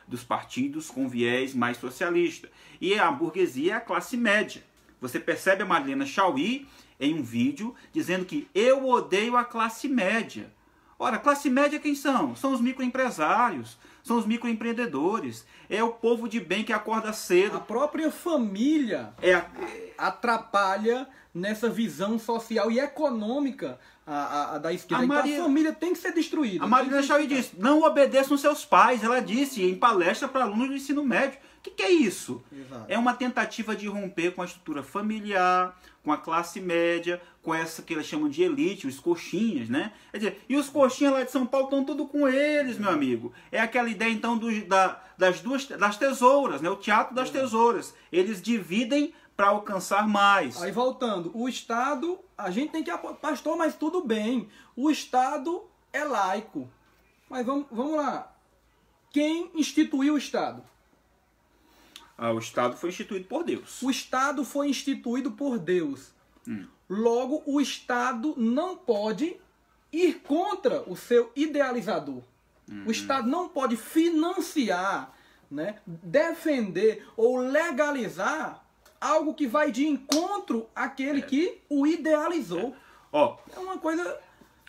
dos partidos com viés mais socialista. E a burguesia é a classe média. Você percebe a Madalena Chauí em um vídeo dizendo que eu odeio a classe média. Ora, a classe média quem são? São os microempresários, são os microempreendedores, é o povo de bem que acorda cedo. A própria família atrapalha nessa visão social e econômica a da esquerda. Então a família tem que ser destruída. A Marina Chauí disse, não obedeçam seus pais. Ela disse em palestra para alunos do ensino médio. O que é isso? Exato. É uma tentativa de romper com a estrutura familiar, com a classe média, com essa que eles chamam de elite, os coxinhas, né? Quer dizer, e os coxinhas lá de São Paulo estão tudo com eles, meu amigo. É aquela ideia, então, das tesouras, né? O teatro das tesouras. Eles dividem para alcançar mais. Aí voltando, o Estado, a gente tem que apoiar. Pastor, mas tudo bem. O Estado é laico. Mas vamos lá. Quem instituiu o Estado? O Estado foi instituído por Deus. O Estado foi instituído por Deus. Logo, o Estado não pode ir contra o seu idealizador. O Estado não pode financiar, né, defender ou legalizar algo que vai de encontro àquele que o idealizou. É uma coisa...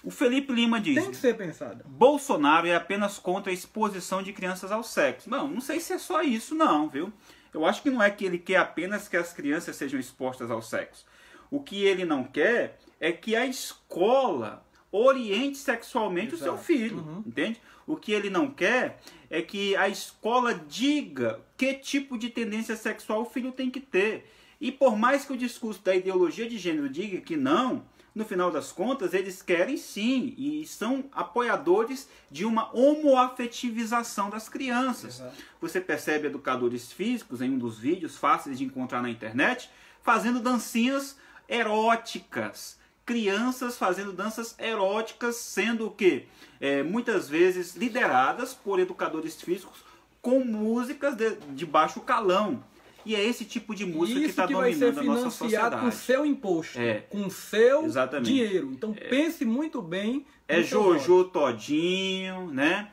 O Felipe Lima diz... Tem que ser pensada. Bolsonaro é apenas contra a exposição de crianças ao sexo. Não sei se é só isso não, viu? Eu acho que não é que ele quer apenas que as crianças sejam expostas ao sexo. O que ele não quer é que a escola oriente sexualmente o seu filho, entende? O que ele não quer é que a escola diga que tipo de tendência sexual o filho tem que ter. E por mais que o discurso da ideologia de gênero diga que não, no final das contas, eles querem sim, e são apoiadores de uma homoafetivização das crianças. Exato. Você percebe educadores físicos, em um dos vídeos fáceis de encontrar na internet, fazendo dancinhas eróticas. Crianças fazendo danças eróticas, sendo o quê? Muitas vezes lideradas por educadores físicos com músicas de baixo calão. E é esse tipo de música que está dominando a nossa sociedade. Com seu imposto, com seu dinheiro. Então pense muito bem. Jojo Todinho, né?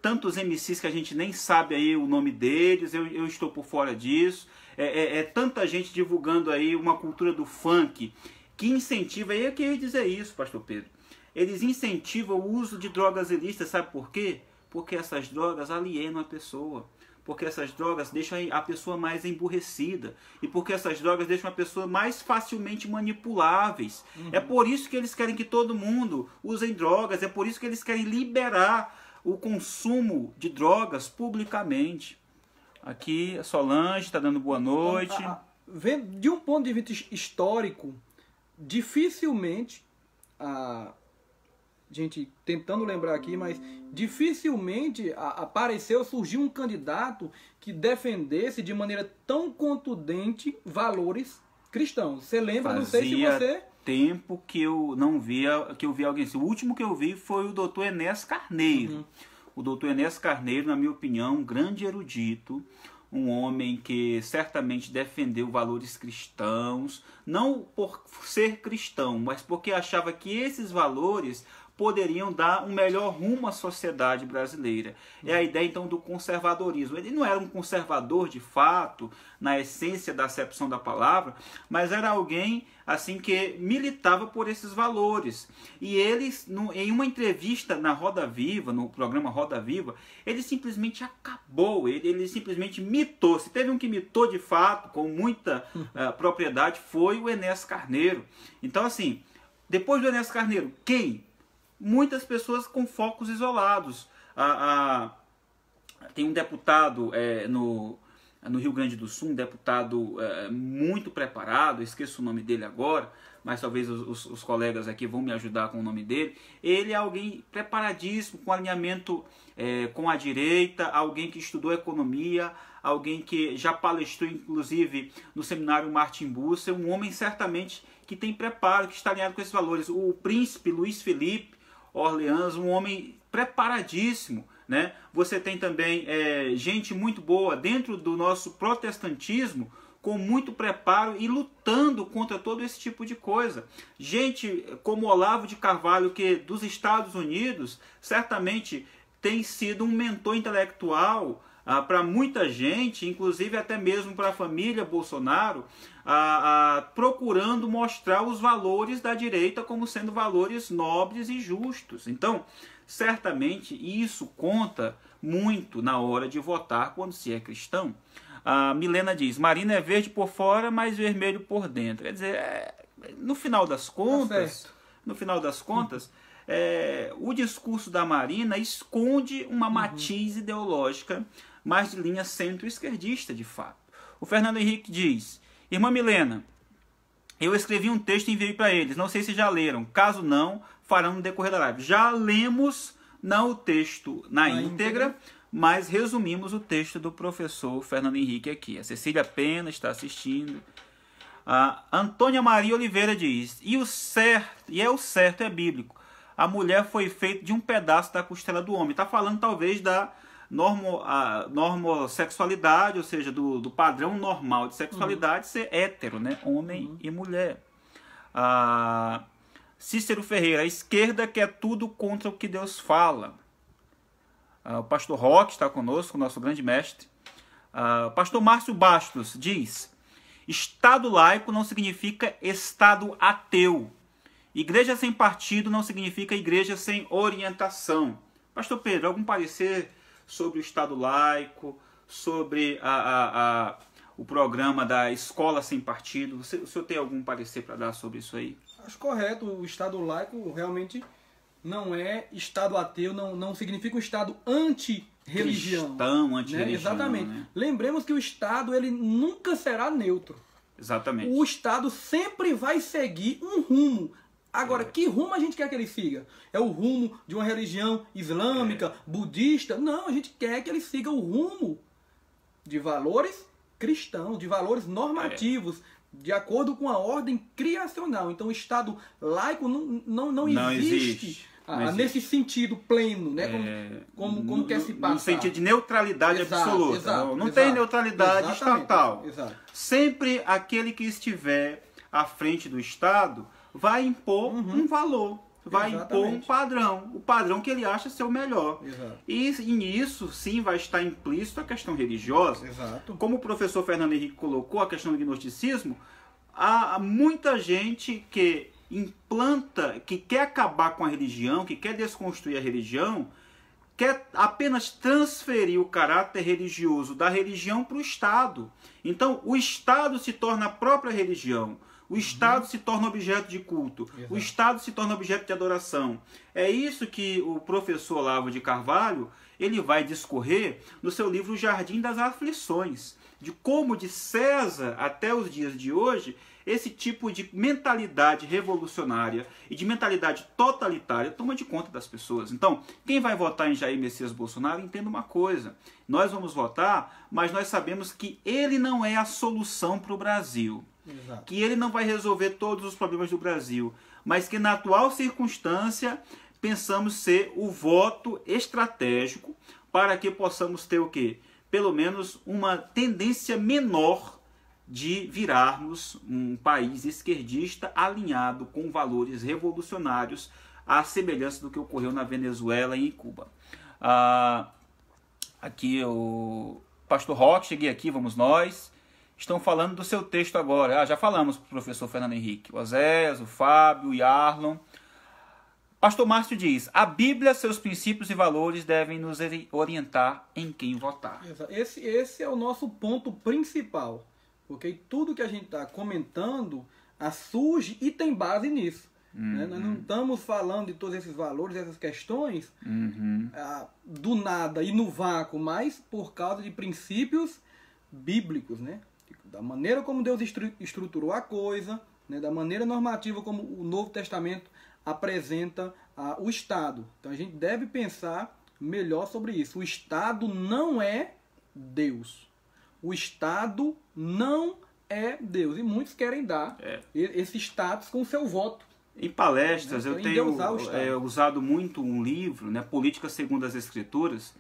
Tantos MCs que a gente nem sabe aí o nome deles, eu estou por fora disso. Tanta gente divulgando aí uma cultura do funk que incentiva, e eu queria dizer isso, pastor Pedro, eles incentivam o uso de drogas ilícitas, sabe por quê? Porque essas drogas alienam a pessoa. Porque essas drogas deixam a pessoa mais emburrecida. E porque essas drogas deixam a pessoa mais facilmente manipuláveis. É por isso que eles querem que todo mundo use drogas. É por isso que eles querem liberar o consumo de drogas publicamente. Aqui a Solange está dando boa noite. De um ponto de vista histórico, dificilmente... gente tentando lembrar aqui, mas dificilmente surgiu um candidato que defendesse de maneira tão contundente valores cristãos. Você lembra? Não sei se você... tempo que eu não via, que eu vi alguém assim. O último que eu vi foi o doutor Enéas Carneiro. O doutor Enéas Carneiro, na minha opinião, um grande erudito, um homem que certamente defendeu valores cristãos, não por ser cristão, mas porque achava que esses valores poderiam dar um melhor rumo à sociedade brasileira. É a ideia, então, do conservadorismo. Ele não era um conservador, de fato, na essência da acepção da palavra, mas era alguém, assim, que militava por esses valores. E ele, em uma entrevista na Roda Viva, no programa Roda Viva, ele simplesmente acabou, ele simplesmente mitou. Se teve um que mitou, de fato, com muita propriedade, foi o Enéas Carneiro. Então, assim, depois do Enéas Carneiro, quem? Muitas pessoas com focos isolados. Tem um deputado no Rio Grande do Sul, um deputado muito preparado, esqueço o nome dele agora, mas talvez os colegas aqui vão me ajudar com o nome dele. Ele é alguém preparadíssimo, com alinhamento com a direita, alguém que estudou economia, alguém que já palestrou inclusive no seminário Martin Bucer, um homem certamente que tem preparo, que está alinhado com esses valores. O príncipe Luiz Felipe Orleans, um homem preparadíssimo, né? Você tem também gente muito boa dentro do nosso protestantismo, com muito preparo e lutando contra todo esse tipo de coisa. Gente como Olavo de Carvalho, que dos Estados Unidos, certamente tem sido um mentor intelectual para muita gente, inclusive até mesmo para a família Bolsonaro, procurando mostrar os valores da direita como sendo valores nobres e justos. Então, certamente isso conta muito na hora de votar quando se é cristão. A Milena diz, Marina é verde por fora, mas vermelho por dentro. Quer dizer, no final das contas, no final das contas, o discurso da Marina esconde uma matiz ideológica mais de linha centro-esquerdista, de fato. O Fernando Henrique diz: irmã Milena, eu escrevi um texto e enviei para eles, não sei se já leram, caso não, farão no decorrer da live. Já lemos, não o texto na íntegra, mas resumimos o texto do professor Fernando Henrique aqui. A Cecília Pena está assistindo. A Antônia Maria Oliveira diz: e o certo é bíblico. A mulher foi feita de um pedaço da costela do homem. Está falando talvez da normosexualidade, ou seja, do padrão normal de sexualidade ser hétero, né? Homem e mulher. Cícero Ferreira: a esquerda quer tudo contra o que Deus fala. O pastor Roque está conosco, nosso grande mestre. O pastor Márcio Bastos diz: Estado laico não significa Estado ateu. Igreja sem partido não significa igreja sem orientação. Pastor Pedro, algum parecer sobre o Estado laico, sobre o programa da escola sem partido? O senhor tem algum parecer para dar sobre isso aí? Acho correto. O Estado laico realmente não é Estado ateu, não significa um Estado anti-religião. Cristão, anti-religião. Né? Exatamente. Né? Lembremos que o Estado ele nunca será neutro. Exatamente. O Estado sempre vai seguir um rumo. Agora, que rumo a gente quer que ele siga? É o rumo de uma religião islâmica, budista? Não, a gente quer que ele siga o rumo de valores cristãos, de valores normativos, de acordo com a ordem criacional. Então, o Estado laico não existe. Nesse sentido pleno, né? Como quer se passar. No sentido de neutralidade absoluta. Não tem neutralidade estatal. Exato. Sempre aquele que estiver à frente do Estado vai impor um valor, vai impor um padrão, o padrão que ele acha ser o melhor. E nisso, sim, vai estar implícito a questão religiosa. Exato. Como o professor Fernando Henrique colocou, a questão do gnosticismo, há muita gente que implanta, que quer acabar com a religião, que quer desconstruir a religião, quer apenas transferir o caráter religioso da religião para o Estado. Então, o Estado se torna a própria religião. O Estado se torna objeto de culto. O Estado se torna objeto de adoração. É isso que o professor Olavo de Carvalho ele vai discorrer no seu livro Jardim das Aflições, de como de César até os dias de hoje esse tipo de mentalidade revolucionária e de mentalidade totalitária toma de conta das pessoas. Então, quem vai votar em Jair Messias Bolsonaro, entenda uma coisa: nós vamos votar, mas nós sabemos que ele não é a solução para o Brasil. Exato. Que ele não vai resolver todos os problemas do Brasil, mas que na atual circunstância pensamos ser o voto estratégico para que possamos ter o quê? Pelo menos uma tendência menor de virarmos um país esquerdista alinhado com valores revolucionários, à semelhança do que ocorreu na Venezuela e em Cuba. Aqui o pastor Roque, cheguei aqui, vamos nós. Estão falando do seu texto agora. Já falamos para o professor Fernando Henrique. O Oséias, o Fábio, o Yarlon. Pastor Márcio diz: a Bíblia, seus princípios e valores devem nos orientar em quem votar. Esse é o nosso ponto principal. Porque tudo que a gente está comentando surge e tem base nisso. Né? Nós não estamos falando de todos esses valores, essas questões do nada e no vácuo, mas por causa de princípios bíblicos, né? Da maneira como Deus estruturou a coisa, né? Da maneira normativa como o Novo Testamento apresenta o Estado. Então a gente deve pensar melhor sobre isso. O Estado não é Deus. O Estado não é Deus. E muitos querem dar esse status com o seu voto. Em palestras eu tenho usado muito um livro, né, Política Segundo as Escrituras,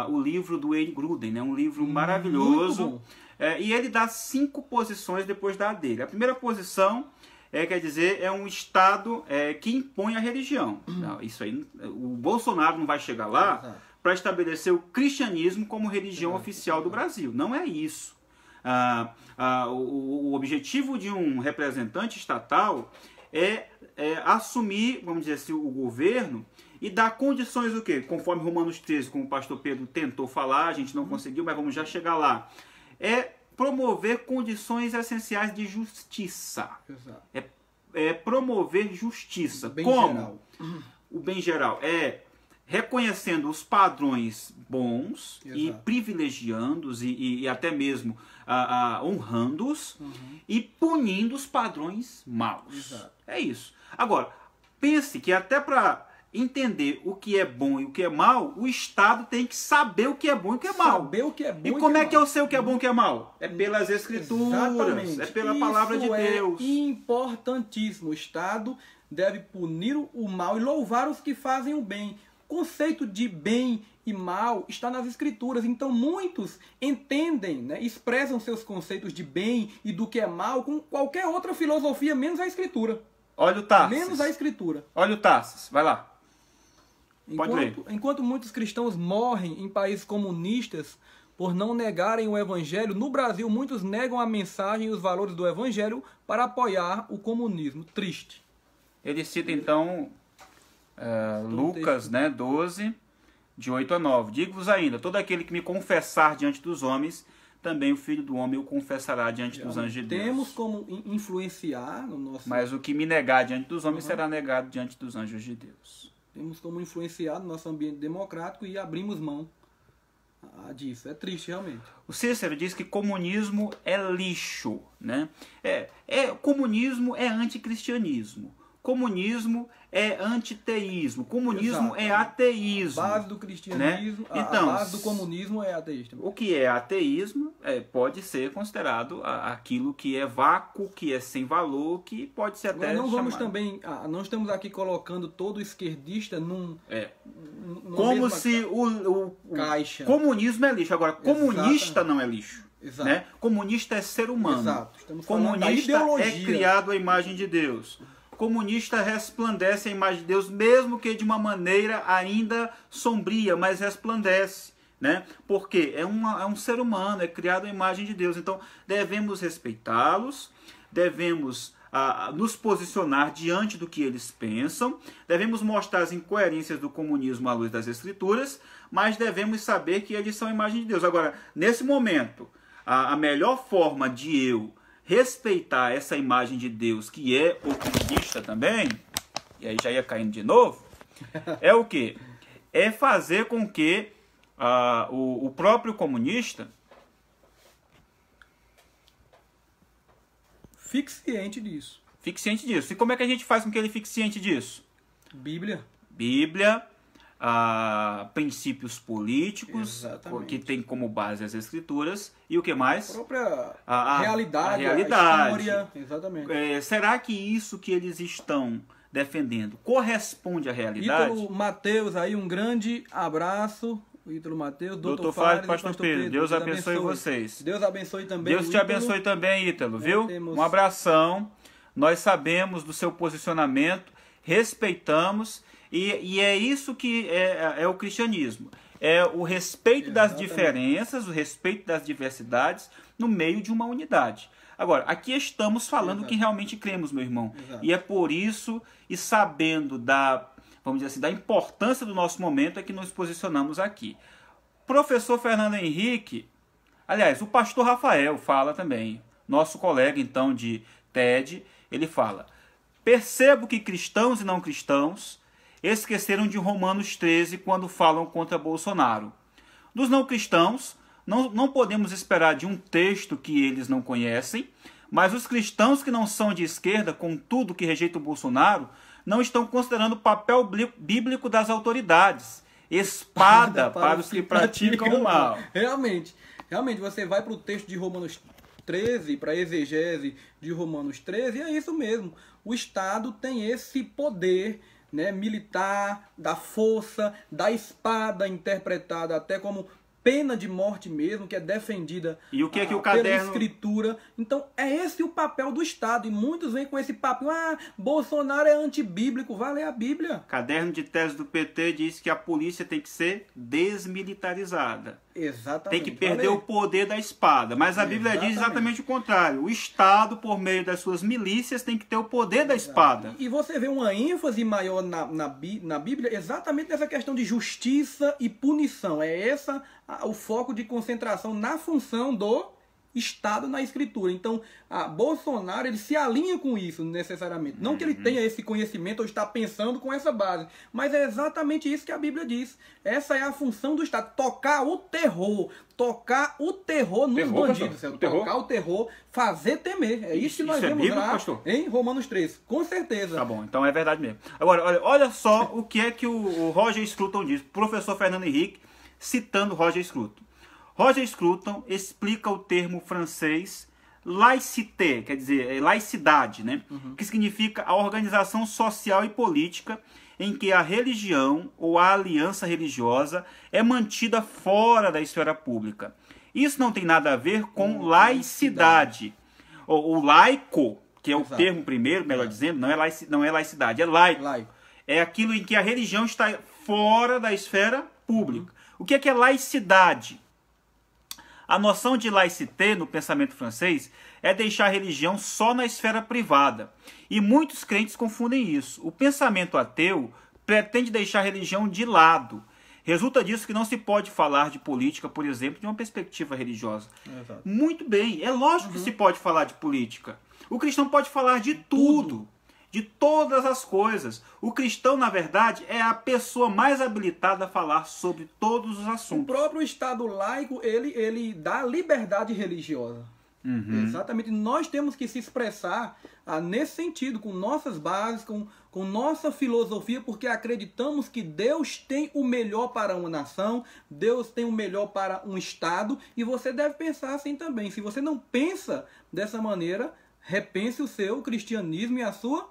o livro do Wayne Grudem, né, um livro maravilhoso. E ele dá 5 posições depois da dele. A primeira posição quer dizer, é um Estado que impõe a religião. Não, isso aí, o Bolsonaro não vai chegar lá para estabelecer o cristianismo como religião oficial do Brasil. Não é isso. O objetivo de um representante estatal é assumir, vamos dizer assim, o governo e dar condições o quê? Conforme Romanos 13, como o pastor Pedro tentou falar, a gente não conseguiu, mas vamos já chegar lá. É promover condições essenciais de justiça. promover justiça. Bem Como? geral. O bem geral é reconhecendo os padrões bons e Exato. privilegiando-os e até mesmo honrando-os e punindo os padrões maus. Exato. É isso. Agora, pense que até para entender o que é bom e o que é mal, o Estado tem que saber o que é bom e o que é mal. Saber o que é bom E e como que é que eu mal. sei o que é bom e o que é mal? É pelas Escrituras, Exatamente. é pela palavra de Isso Deus. É importantíssimo. O Estado deve punir o mal e louvar os que fazem o bem. O conceito de bem e mal está nas Escrituras. Então muitos entendem, né, expressam seus conceitos de bem e do que é mal com qualquer outra filosofia, menos a Escritura. Olha o Tarsis. Menos a Escritura. Olha o Tarsis. Vai lá. Pode ler. Enquanto muitos cristãos morrem em países comunistas por não negarem o Evangelho, no Brasil muitos negam a mensagem e os valores do Evangelho para apoiar o comunismo. Triste. Ele cita então Lucas, né, 12, de 8 a 9. Digo-vos ainda, todo aquele que me confessar diante dos homens, também o Filho do Homem o confessará diante dos anjos de Deus. Temos como influenciar no nosso... Mas o que me negar diante dos homens será negado diante dos anjos de Deus. Temos como influenciar no nosso ambiente democrático e abrimos mão disso. É triste, realmente. O Cícero diz que comunismo é lixo, né? Comunismo é anticristianismo. Comunismo é antiteísmo. Comunismo Exato. é ateísmo. A base do cristianismo, né? Então, a base do comunismo é ateísta. O que é ateísmo pode ser considerado aquilo que é vácuo, que é sem valor, que pode ser até Agora, não vamos chamado. também... não estamos aqui colocando todo esquerdista numa Como mesma se o caixa. comunismo é lixo. Agora, comunista Exatamente. não é lixo. Exato. Né? Comunista é ser humano. Exato. Estamos falando da Comunista é ideologia. criado à imagem de Deus. Comunista resplandece a imagem de Deus, mesmo que de uma maneira ainda sombria, mas resplandece. Né? Porque é um ser humano, é criado à imagem de Deus. Então, devemos respeitá-los, devemos nos posicionar diante do que eles pensam, devemos mostrar as incoerências do comunismo à luz das Escrituras, mas devemos saber que eles são a imagem de Deus. Agora, nesse momento, a melhor forma de eu respeitar essa imagem de Deus, que é o comunista também, e aí já ia caindo de novo, é o quê? É fazer com que o próprio comunista fique ciente disso. fique ciente disso. E como é que a gente faz com que ele fique ciente disso? Bíblia. Bíblia, princípios políticos, Exatamente. que tem como base as Escrituras, e o que mais? A própria A realidade, realidade. a história. Exatamente. Será que isso que eles estão defendendo corresponde à realidade? Ítalo Mateus, aí um grande abraço. Ítalo Mateus, Doutor Fábio, Pastor Pedro, Deus abençoe vocês. Deus abençoe também. Deus te abençoe também, Ítalo, viu? Temos... Um abração. Nós sabemos do seu posicionamento, respeitamos, e é isso que é o cristianismo. É o respeito das diferenças, o respeito das diversidades no meio de uma unidade. Agora, aqui estamos falando o que realmente cremos, meu irmão. Exato. E é por isso, e sabendo vamos dizer assim, da importância do nosso momento, é que nos posicionamos aqui. Professor Fernando Henrique, aliás, o pastor Rafael fala também, nosso colega então de TED, ele fala: percebo que cristãos e não cristãos esqueceram de Romanos 13 quando falam contra Bolsonaro. Dos não cristãos, não podemos esperar de um texto que eles não conhecem, mas os cristãos que não são de esquerda, contudo que rejeitam Bolsonaro, não estão considerando o papel bíblico das autoridades. Espada para os que praticam o mal. Realmente, você vai para o texto de Romanos 13, para a exegese de Romanos 13, e é isso mesmo. O Estado tem esse poder, né, militar, da força, da espada interpretada até como pena de morte mesmo, que é defendida e o que é que o pela caderno... Escritura. Então, é esse o papel do Estado. E muitos vêm com esse papo, Bolsonaro é antibíblico, vai ler a Bíblia. Caderno de tese do PT diz que a polícia tem que ser desmilitarizada. Exatamente. Tem que perder o poder da espada. Mas a Bíblia diz exatamente o contrário. O Estado, por meio das suas milícias, tem que ter o poder da espada. E você vê uma ênfase maior na Bíblia exatamente nessa questão de justiça e punição. É essa o foco de concentração na função do Estado na Escritura. Então, Bolsonaro, ele se alinha com isso necessariamente. Não que ele tenha esse conhecimento ou está pensando com essa base, mas é exatamente isso que a Bíblia diz. Essa é a função do Estado, tocar o terror nos bandidos, tocar o terror, fazer temer. É isso que nós vemos bíblico, lá pastor? em Romanos 3, com certeza. Tá bom, então é verdade mesmo. Agora, olha só o que é que o Roger Scruton diz, professor Fernando Henrique, citando Roger Scruton. Roger Scruton explica o termo francês laïcité, quer dizer, laicidade, né? Que significa a organização social e política em que a religião ou a aliança religiosa é mantida fora da esfera pública. Isso não tem nada a ver com laicidade. O laico, que é o termo primeiro, melhor dizendo, não é laicidade, é laico. É aquilo em que a religião está fora da esfera pública. O que é laicidade? A noção de laïcité no pensamento francês é deixar a religião só na esfera privada. E muitos crentes confundem isso. O pensamento ateu pretende deixar a religião de lado. Resulta disso que não se pode falar de política, por exemplo, de uma perspectiva religiosa. Exato. Muito bem, é lógico que se pode falar de política. O cristão pode falar de tudo. De todas as coisas. O cristão, na verdade, é a pessoa mais habilitada a falar sobre todos os assuntos. O próprio Estado laico, ele dá liberdade religiosa. Exatamente. Nós temos que se expressar nesse sentido, com nossas bases, com nossa filosofia, porque acreditamos que Deus tem o melhor para uma nação, Deus tem o melhor para um Estado, e você deve pensar assim também. Se você não pensa dessa maneira, repense o seu cristianismo e a sua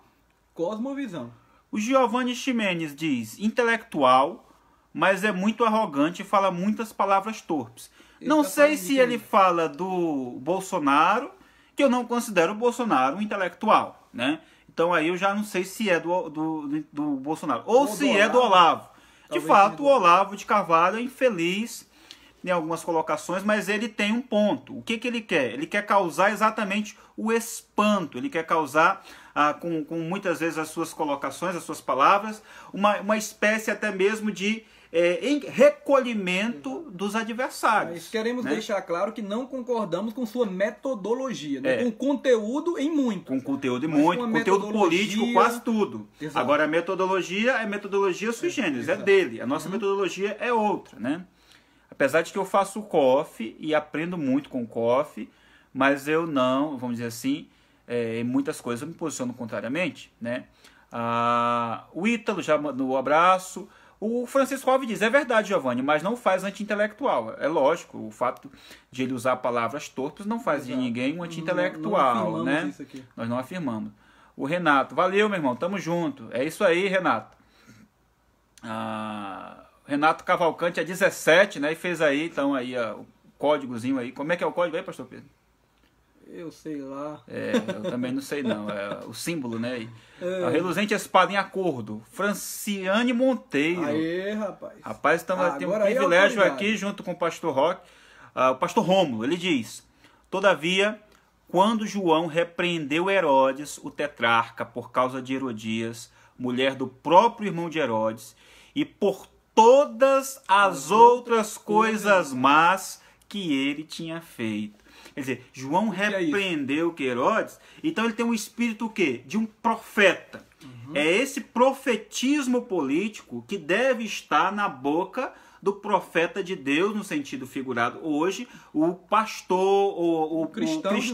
cosmovisão. O Giovanni Ximenes diz, intelectual, mas é muito arrogante e fala muitas palavras torpes. Não sei se ele fala do Bolsonaro, que eu não considero o Bolsonaro um intelectual, né? Então aí eu já não sei se é do Bolsonaro, ou se é do Olavo. De fato, o Olavo de Carvalho é infeliz em algumas colocações, mas ele tem um ponto. O que ele quer? Ele quer causar exatamente o espanto, ele quer causar, com muitas vezes as suas colocações, as suas palavras, uma espécie até mesmo de recolhimento dos adversários. Mas queremos deixar claro que não concordamos com sua metodologia, né? Com conteúdo em muito. Com conteúdo em muito, conteúdo político, quase tudo. Exato. Agora a metodologia é metodologia sui generis, é dele. A nossa metodologia é outra, né? Apesar de que eu faço COF e aprendo muito com COF, mas eu não, vamos dizer assim, em muitas coisas eu me posiciono contrariamente, né? O Ítalo já mandou um abraço. O Francisco Alves diz, é verdade, Giovanni, mas não faz anti-intelectual. É lógico, o fato de ele usar palavras torpes não faz de ninguém um anti-intelectual, né? Isso aqui. Nós não afirmamos. O Renato, valeu, meu irmão, tamo junto. É isso aí, Renato. Renato Cavalcante é 17, né? E fez aí, então, aí o códigozinho aí. Como é que é o código aí, pastor Pedro? Eu sei lá. Eu também não sei não. É o símbolo, né? A reluzente espada em acordo. Franciane Monteiro. Aê, rapaz. Rapaz, temos um privilégio aqui junto com o pastor Roque. O pastor Rômulo, ele diz: todavia, quando João repreendeu Herodes, o tetrarca, por causa de Herodias, mulher do próprio irmão de Herodes, e por todas as outras coisas más que ele tinha feito. Quer dizer, João repreendeu Herodes, então ele tem um espírito o quê? De um profeta. É esse profetismo político que deve estar na boca do profeta de Deus, no sentido figurado hoje, o pastor, o cristão de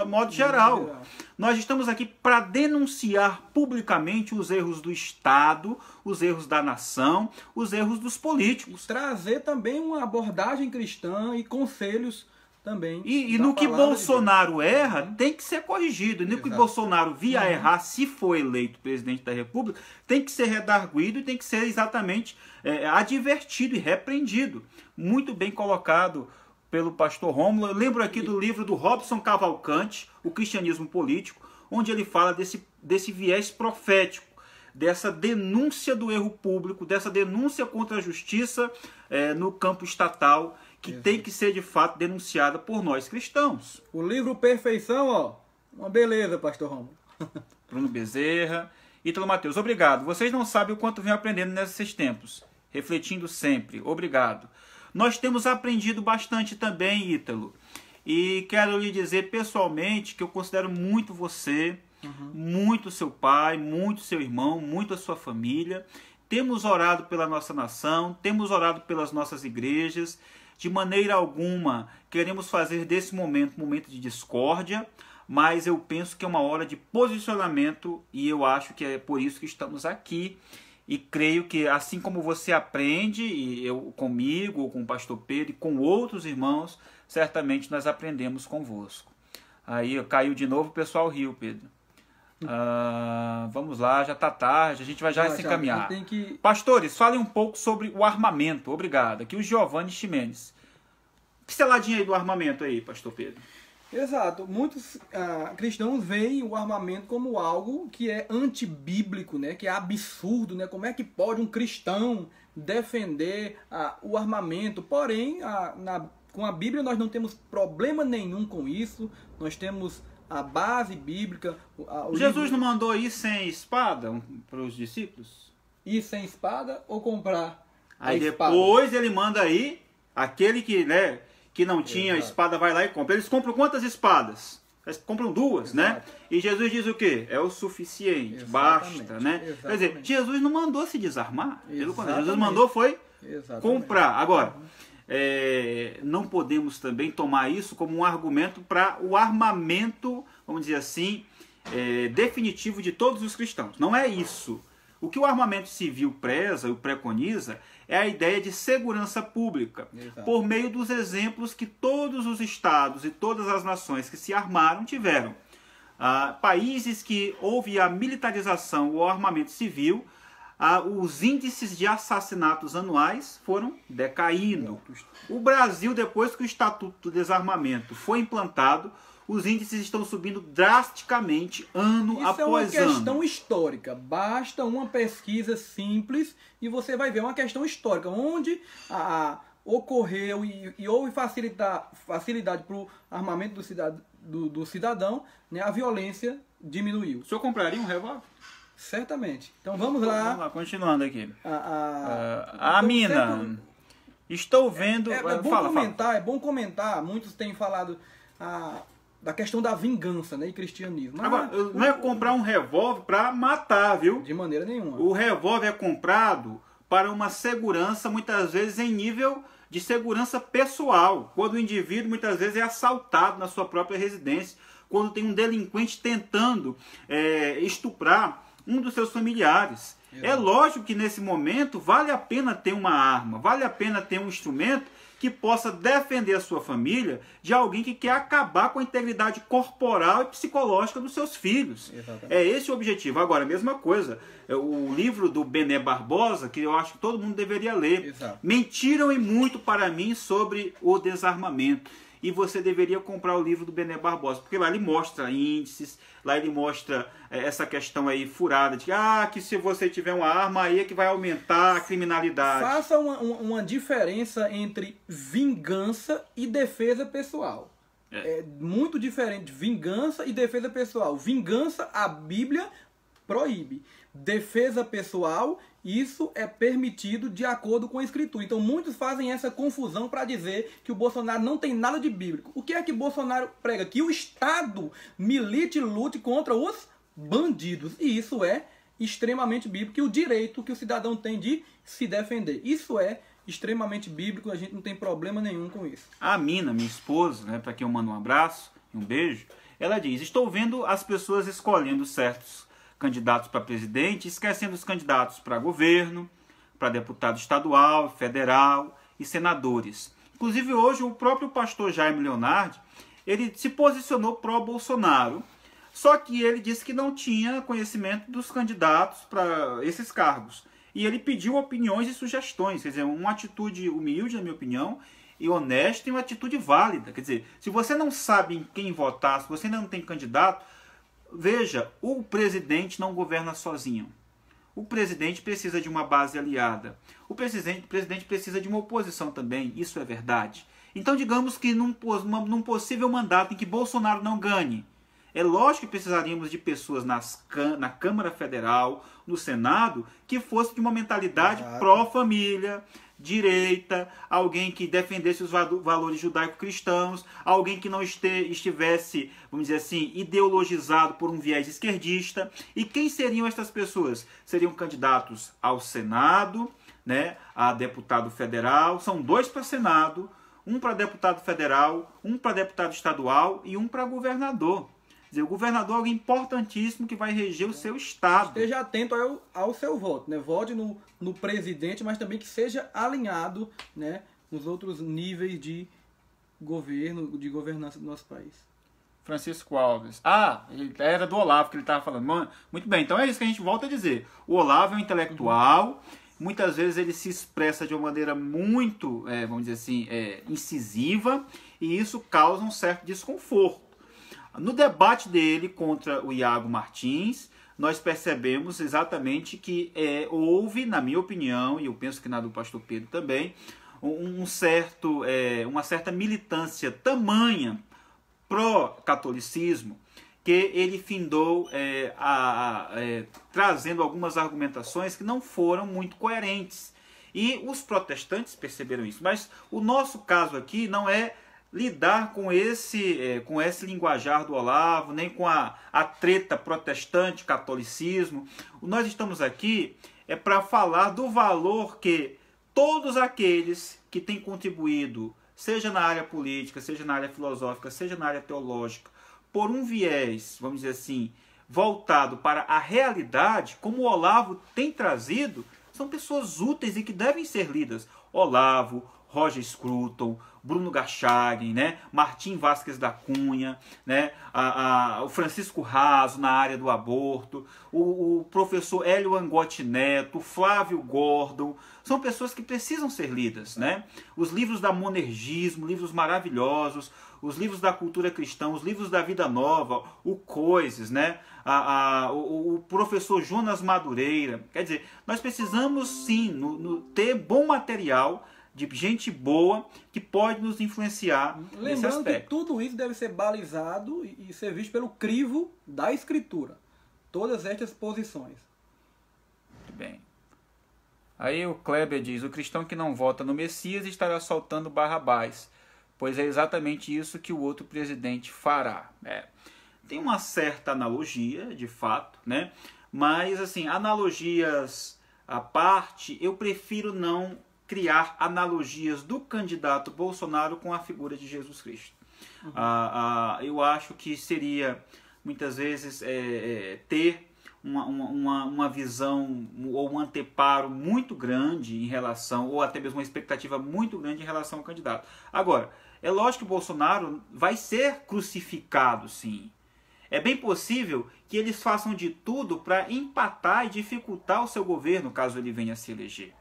modo geral. Nós estamos aqui para denunciar publicamente os erros do Estado, os erros da nação, os erros dos políticos. Trazer também uma abordagem cristã e conselhos também. E no que Bolsonaro erra, tem que ser corrigido. E no que Bolsonaro via errar, se for eleito presidente da República, tem que ser redarguido e tem que ser exatamente advertido e repreendido. Muito bem colocado pelo pastor Rômulo. Eu lembro aqui do livro do Robson Cavalcante, O Cristianismo Político, onde ele fala desse viés profético, dessa denúncia do erro público, dessa denúncia contra a justiça no campo estatal, que tem que ser de fato denunciada por nós cristãos. O livro Perfeição, ó, uma beleza, pastor Rômulo. Bruno Bezerra, Ítalo Mateus, obrigado. Vocês não sabem o quanto venho aprendendo nesses tempos, refletindo sempre, obrigado. Nós temos aprendido bastante também, Ítalo, E quero lhe dizer pessoalmente que eu considero muito você, muito seu pai, muito seu irmão, muito a sua família. Temos orado pela nossa nação, temos orado pelas nossas igrejas. De maneira alguma queremos fazer desse momento um momento de discórdia, mas eu penso que é uma hora de posicionamento e eu acho que é por isso que estamos aqui. E creio que assim como você aprende, e eu comigo, com o pastor Pedro e com outros irmãos, certamente nós aprendemos convosco. Aí caiu de novo, o pessoal riu, Pedro. Vamos lá, já está tarde, a gente vai já se encaminhar. Pastores, falem um pouco sobre o armamento. Obrigado. Aqui o Giovanni Ximenes. Pinceladinha aí do armamento aí, pastor Pedro. Exato. Muitos cristãos veem o armamento como algo que é antibíblico, né? Que é absurdo, né? Como é que pode um cristão defender o armamento? Porém, com a Bíblia nós não temos problema nenhum com isso. Nós temos a base bíblica. Jesus não mandou ir sem espada para os discípulos? Ir sem espada ou comprar aí depois ele manda aí aquele que, né, que não tinha espada vai lá e compra. Eles compram quantas espadas? Eles compram duas, né? E Jesus diz o quê? É o suficiente, basta, né? Quer dizer, Jesus não mandou se desarmar. Pelo contrário, Jesus mandou foi comprar. Agora, não podemos também tomar isso como um argumento para o armamento, vamos dizer assim, definitivo de todos os cristãos. Não é isso. O que o armamento civil preza e preconiza é a ideia de segurança pública, por meio dos exemplos que todos os estados e todas as nações que se armaram tiveram. Países que houve a militarização ou armamento civil, os índices de assassinatos anuais foram decaindo. O Brasil, depois que o Estatuto do Desarmamento foi implantado, os índices estão subindo drasticamente ano após ano. Isso é uma questão histórica. Basta uma pesquisa simples e você vai ver uma questão histórica, onde ocorreu e houve facilidade para o armamento do cidadão, né, a violência diminuiu. O senhor compraria um revólver? Certamente. Então vamos lá. Vamos lá, continuando aqui. Mina, estou vendo... É bom comentar, muitos têm falado da questão da vingança, né, e cristianismo. Agora, não é comprar um revólver para matar, viu? De maneira nenhuma. O revólver é comprado para uma segurança, muitas vezes em nível de segurança pessoal. Quando o indivíduo, muitas vezes, é assaltado na sua própria residência. Quando tem um delinquente tentando estuprar um dos seus familiares. É lógico que nesse momento vale a pena ter uma arma, vale a pena ter um instrumento que possa defender a sua família de alguém que quer acabar com a integridade corporal e psicológica dos seus filhos. Exatamente. É esse o objetivo. Agora, a mesma coisa, o livro do Bené Barbosa, que eu acho que todo mundo deveria ler. Exato. Mentiram e muito para mim sobre o desarmamento. E você deveria comprar o livro do Bené Barbosa, porque lá ele mostra índices, lá ele mostra essa questão aí furada de que se você tiver uma arma aí é que vai aumentar a criminalidade. Faça uma diferença entre vingança e defesa pessoal. É muito diferente vingança e defesa pessoal. Vingança, a Bíblia proíbe. Defesa pessoal, isso é permitido de acordo com a Escritura. Então muitos fazem essa confusão para dizer que o Bolsonaro não tem nada de bíblico. O que é que Bolsonaro prega? Que o Estado milite e lute contra os bandidos. E isso é extremamente bíblico. E o direito que o cidadão tem de se defender. Isso é extremamente bíblico. A gente não tem problema nenhum com isso. A Mina, minha esposa, né, para quem eu mando um abraço e um beijo, ela diz: estou vendo as pessoas escolhendo certos candidatos para presidente, esquecendo os candidatos para governo, para deputado estadual, federal e senadores. Inclusive hoje o próprio pastor Jaime Leonardi, ele se posicionou pró-Bolsonaro, só que ele disse que não tinha conhecimento dos candidatos para esses cargos. E ele pediu opiniões e sugestões, quer dizer, uma atitude humilde, na minha opinião, e honesta e uma atitude válida. Quer dizer, se você não sabe em quem votar, se você ainda não tem candidato, veja, o presidente não governa sozinho. O presidente precisa de uma base aliada. O presidente precisa de uma oposição também, isso é verdade. Então digamos que num possível mandato em que Bolsonaro não ganhe, é lógico que precisaríamos de pessoas na Câmara Federal, no Senado, que fosse de uma mentalidade pró-família, direita, alguém que defendesse os valores judaico-cristãos, alguém que não estivesse, vamos dizer assim, ideologizado por um viés esquerdista. E quem seriam estas pessoas? Seriam candidatos ao Senado, né, a deputado federal. São 2 para Senado, um para deputado federal, um para deputado estadual e um para governador. Quer dizer, o governador é alguém importantíssimo que vai reger o seu estado. Esteja atento ao seu voto, né? Vote no presidente, mas também que seja alinhado, né, nos outros níveis de governo, de governança do nosso país. Francisco Alves. Ah, era do Olavo que ele estava falando. Muito bem, então é isso que a gente volta a dizer. O Olavo é um intelectual, muitas vezes ele se expressa de uma maneira muito, vamos dizer assim, incisiva, e isso causa um certo desconforto. No debate dele contra o Iago Martins, nós percebemos exatamente que houve, na minha opinião, e eu penso que na do pastor Pedro também, uma certa militância tamanha pró-catolicismo, que ele findou trazendo algumas argumentações que não foram muito coerentes. E os protestantes perceberam isso. Mas o nosso caso aqui não é lidar com esse linguajar do Olavo, nem com a treta protestante-catolicismo. Nós estamos aqui para falar do valor que todos aqueles que têm contribuído, seja na área política, seja na área filosófica, seja na área teológica, por um viés, vamos dizer assim, voltado para a realidade, como o Olavo tem trazido, são pessoas úteis e que devem ser lidas. Olavo, Roger Scruton, Bruno Garchagen, né? Martim Vázquez da Cunha, né? O Francisco Raso na área do aborto, o professor Hélio Angotti Neto, o Flávio Gordon, são pessoas que precisam ser lidas, né? Os livros da Monergismo, livros maravilhosos, os livros da cultura cristã, os livros da Vida Nova, o Coises, né? O professor Jonas Madureira. Quer dizer, nós precisamos sim ter bom material de gente boa que pode nos influenciar nesse aspecto. Lembrando que tudo isso deve ser balizado e ser visto pelo crivo da Escritura. Todas estas posições. Muito bem. Aí o Kleber diz, o cristão que não vota no Messias estará soltando Barrabás, pois é exatamente isso que o outro presidente fará. Tem uma certa analogia, de fato, né? Mas, assim, analogias à parte, eu prefiro não criar analogias do candidato Bolsonaro com a figura de Jesus Cristo. Uhum. Eu acho que seria, muitas vezes, ter uma visão ou um anteparo muito grande em relação, ou até mesmo uma expectativa muito grande em relação ao candidato. Agora, é lógico que o Bolsonaro vai ser crucificado, sim. É bem possível que eles façam de tudo para empatar e dificultar o seu governo, caso ele venha a se eleger.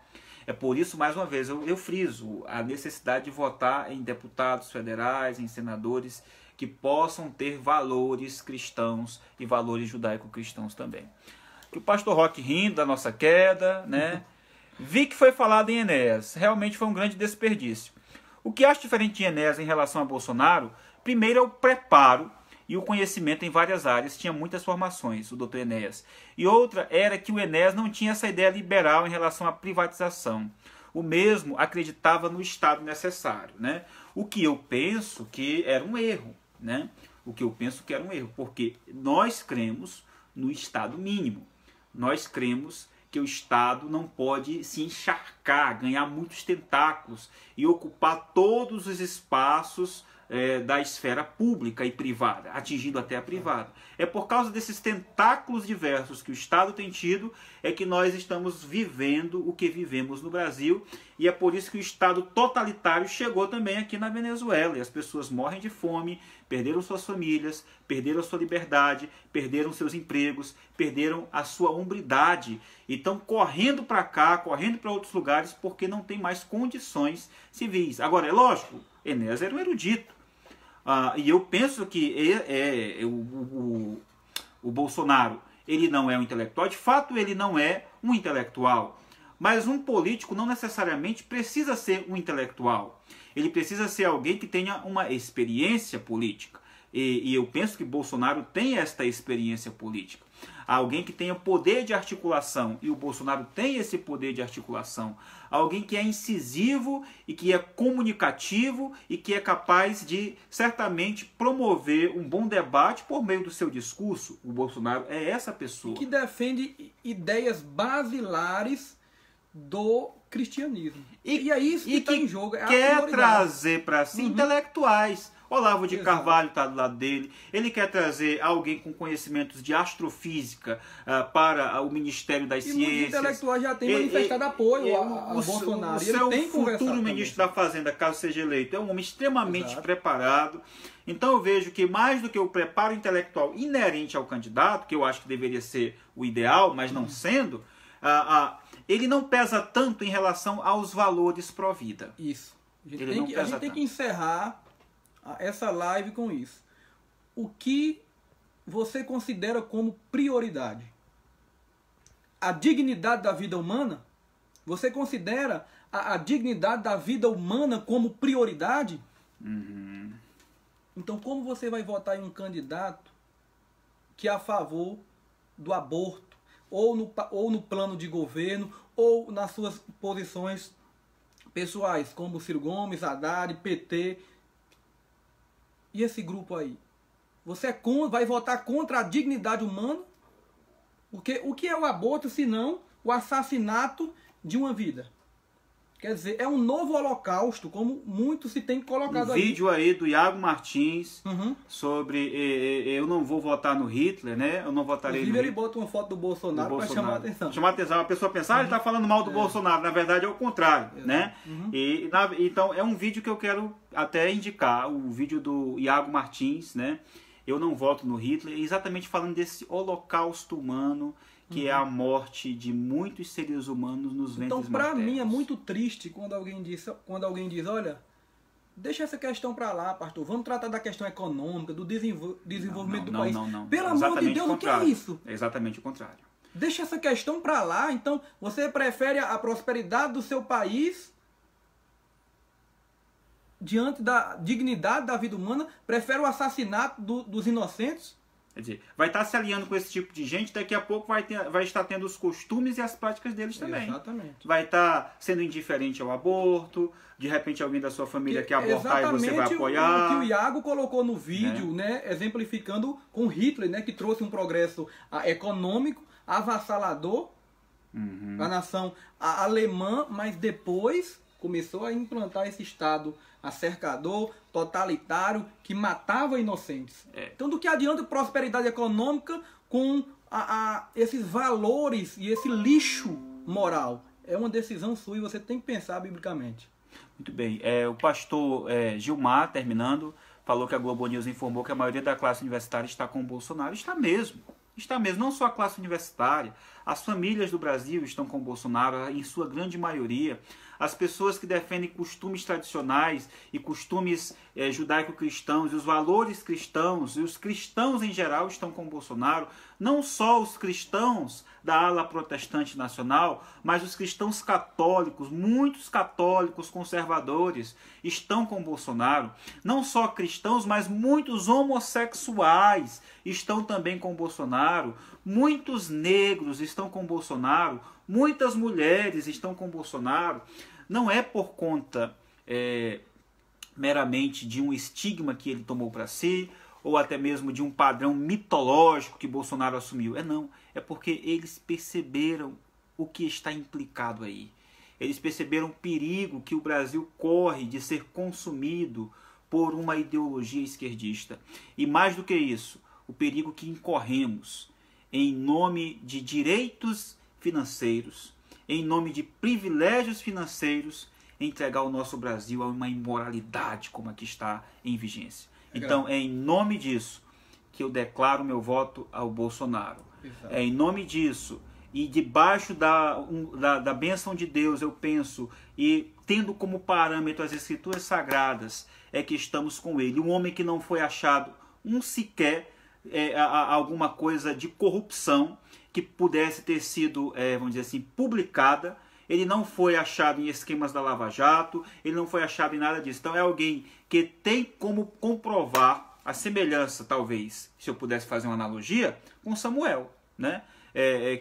É por isso, mais uma vez, eu friso a necessidade de votar em deputados federais, em senadores que possam ter valores cristãos e valores judaico-cristãos também. Que o pastor Roque rindo da nossa queda, né? Vi que foi falado em Enéas. Realmente foi um grande desperdício. O que acho diferente de Enéas em relação a Bolsonaro, primeiro é o preparo e o conhecimento em várias áreas, tinha muitas formações, o doutor Enéas. E outra era que o Enéas não tinha essa ideia liberal em relação à privatização. O mesmo acreditava no Estado necessário, né? O que eu penso que era um erro, né? O que eu penso que era um erro, porque nós cremos no Estado mínimo. Nós cremos que o Estado não pode se encharcar, ganhar muitos tentáculos e ocupar todos os espaços da esfera pública e privada, atingindo até a privada. É por causa desses tentáculos diversos que o Estado tem tido, é que nós estamos vivendo o que vivemos no Brasil, e é por isso que o Estado totalitário chegou também aqui na Venezuela, e as pessoas morrem de fome, perderam suas famílias, perderam a sua liberdade, perderam seus empregos, perderam a sua hombridade, e estão correndo para cá, correndo para outros lugares, porque não tem mais condições civis. Agora, é lógico, Enéas era um erudito, e eu penso que o Bolsonaro, ele não é um intelectual. De fato, ele não é um intelectual. Mas um político não necessariamente precisa ser um intelectual. Ele precisa ser alguém que tenha uma experiência política. e eu penso que Bolsonaro tem esta experiência política. Alguém que tenha poder de articulação, e o Bolsonaro tem esse poder de articulação. Alguém que é incisivo e que é comunicativo e que é capaz de, certamente, promover um bom debate por meio do seu discurso. O Bolsonaro é essa pessoa. Que defende ideias basilares do cristianismo. E é isso que está em jogo. É quer trazer para si intelectuais. Olavo de Carvalho está do lado dele. Ele quer trazer alguém com conhecimentos de astrofísica para o Ministério das Ciências. Muitos intelectuais já têm manifestado apoio a Bolsonaro. O seu futuro ministro da Fazenda, caso seja eleito, é um homem extremamente preparado. Então eu vejo que mais do que o preparo intelectual inerente ao candidato, que eu acho que deveria ser o ideal, mas não sendo, ele não pesa tanto em relação aos valores pró-vida. Isso. A gente tem que encerrar essa live com isso. O que você considera como prioridade? A dignidade da vida humana? Você considera a dignidade da vida humana como prioridade? Então, como você vai votar em um candidato que é a favor do aborto, ou no plano de governo, ou nas suas posições pessoais, como Ciro Gomes, Haddad, PT? E esse grupo aí? Você vai votar contra a dignidade humana? Porque o que é o aborto, se não o assassinato de uma vida? Quer dizer, é um novo holocausto, como muito se tem colocado aí. Vídeo aí do Iago Martins sobre eu não vou votar no Hitler, né? Eu não votarei no Hitler. Ele bota uma foto do Bolsonaro para chamar a atenção. Chamar a atenção. A pessoa pensar, ele está falando mal do Bolsonaro. Na verdade é o contrário, né? Então é um vídeo que eu quero até indicar, o vídeo do Iago Martins, né? Eu não voto no Hitler, exatamente falando desse holocausto humano, que é a morte de muitos seres humanos nos ventres maternos. Então, para mim, é muito triste quando alguém diz, olha, deixa essa questão para lá, pastor, vamos tratar da questão econômica, do desenvolvimento do país. Não. Pelo amor de Deus, o que é isso? É exatamente o contrário. Deixa essa questão para lá. Então, você prefere a prosperidade do seu país diante da dignidade da vida humana? Prefere o assassinato dos inocentes? Quer dizer, vai estar se alinhando com esse tipo de gente, daqui a pouco vai estar tendo os costumes e as práticas deles também. Exatamente. Vai estar sendo indiferente ao aborto, de repente alguém da sua família quer abortar e você vai apoiar. O que o Iago colocou no vídeo, né, exemplificando com Hitler, né, que trouxe um progresso econômico avassalador à nação alemã, mas depois começou a implantar esse Estado acercador, totalitário, que matava inocentes. Então, do que adianta prosperidade econômica com esses valores e esse lixo moral? É uma decisão sua e você tem que pensar biblicamente. Muito bem. O pastor Gilmar, terminando, falou que a Globo News informou que a maioria da classe universitária está com o Bolsonaro. Está mesmo. Está mesmo. Não só a classe universitária. As famílias do Brasil estão com o Bolsonaro, em sua grande maioria. As pessoas que defendem costumes tradicionais e costumes judaico-cristãos e os valores cristãos, e os cristãos em geral estão com o Bolsonaro. Não só os cristãos da ala protestante nacional, mas os cristãos católicos, muitos católicos conservadores estão com o Bolsonaro. Não só cristãos, mas muitos homossexuais estão também com o Bolsonaro. Muitos negros estão com o Bolsonaro. Muitas mulheres estão com o Bolsonaro. Não é por conta meramente de um estigma que ele tomou para si, ou até mesmo de um padrão mitológico que Bolsonaro assumiu. Não. É porque eles perceberam o que está implicado aí. Eles perceberam o perigo que o Brasil corre de ser consumido por uma ideologia esquerdista. E mais do que isso, o perigo que incorremos em nome de direitos financeiros, em nome de privilégios financeiros, entregar o nosso Brasil a uma imoralidade como a que está em vigência. Então, é em nome disso que eu declaro meu voto ao Bolsonaro. Exato. É em nome disso e debaixo da bênção de Deus, eu penso, e tendo como parâmetro as Escrituras Sagradas, é que estamos com ele. Um homem que não foi achado sequer alguma coisa de corrupção que pudesse ter sido, vamos dizer assim, publicada. Ele não foi achado em esquemas da Lava Jato, ele não foi achado em nada disso. Então é alguém que tem como comprovar a semelhança, talvez, se eu pudesse fazer uma analogia, com Samuel, né?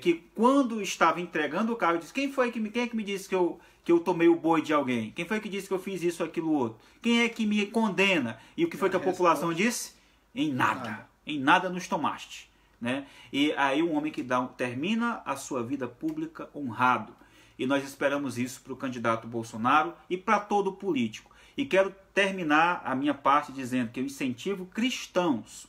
Que quando estava entregando o carro, disse: quem é que me disse que eu tomei o boi de alguém? Quem foi que disse que eu fiz isso, aquilo, outro? Quem é que me condena? E o que foi que a população disse? Em nada nos tomaste, né? E aí um homem que termina a sua vida pública honrado. E nós esperamos isso para o candidato Bolsonaro e para todo político. E quero terminar a minha parte dizendo que eu incentivo cristãos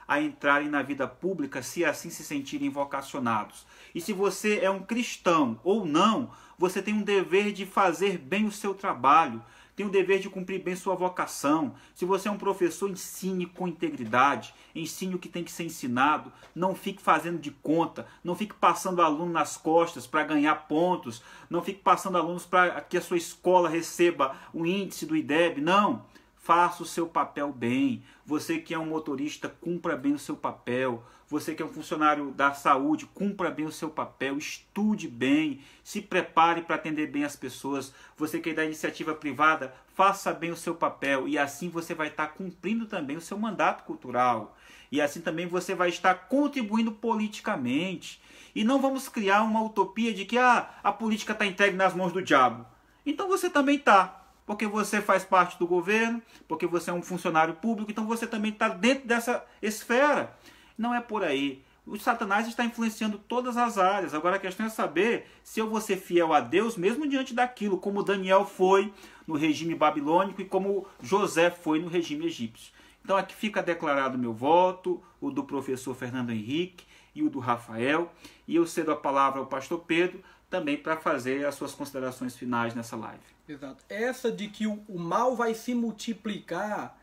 a entrarem na vida pública se assim se sentirem vocacionados. E se você é um cristão ou não, você tem um dever de fazer bem o seu trabalho, tem o dever de cumprir bem sua vocação. Se você é um professor, ensine com integridade, ensine o que tem que ser ensinado, não fique fazendo de conta, não fique passando aluno nas costas para ganhar pontos, não fique passando alunos para que a sua escola receba o índice do IDEB, não. Faça o seu papel bem. Você que é um motorista, cumpra bem o seu papel. Você que é um funcionário da saúde, cumpra bem o seu papel. Estude bem. Se prepare para atender bem as pessoas. Você que é da iniciativa privada, faça bem o seu papel. E assim você vai estar cumprindo também o seu mandato cultural. E assim também você vai estar contribuindo politicamente. E não vamos criar uma utopia de que a política está entregue nas mãos do diabo. Então você também está. Porque você faz parte do governo, porque você é um funcionário público, então você também está dentro dessa esfera. Não é por aí. O Satanás está influenciando todas as áreas. Agora a questão é saber se eu vou ser fiel a Deus, mesmo diante daquilo, como Daniel foi no regime babilônico e como José foi no regime egípcio. Então aqui fica declarado o meu voto, o do professor Fernando Henrique e o do Rafael. E eu cedo a palavra ao pastor Pedro, também para fazer as suas considerações finais nessa live. Exato. Essa de que o mal vai se multiplicar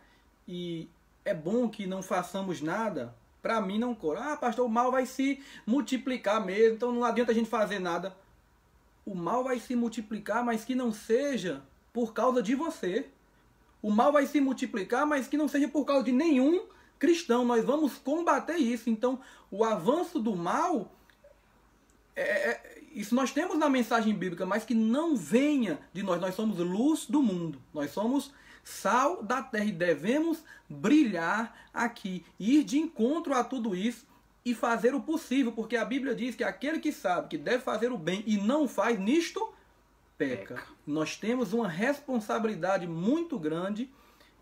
e é bom que não façamos nada, para mim não corre. Pastor, o mal vai se multiplicar mesmo, então não adianta a gente fazer nada. O mal vai se multiplicar, mas que não seja por causa de você. O mal vai se multiplicar, mas que não seja por causa de nenhum cristão. Nós vamos combater isso. Então, o avanço do mal isso nós temos na mensagem bíblica, mas que não venha de nós. Nós somos luz do mundo. Nós somos sal da terra e devemos brilhar aqui. Ir de encontro a tudo isso e fazer o possível. Porque a Bíblia diz que aquele que sabe que deve fazer o bem e não faz, nisto peca. Nós temos uma responsabilidade muito grande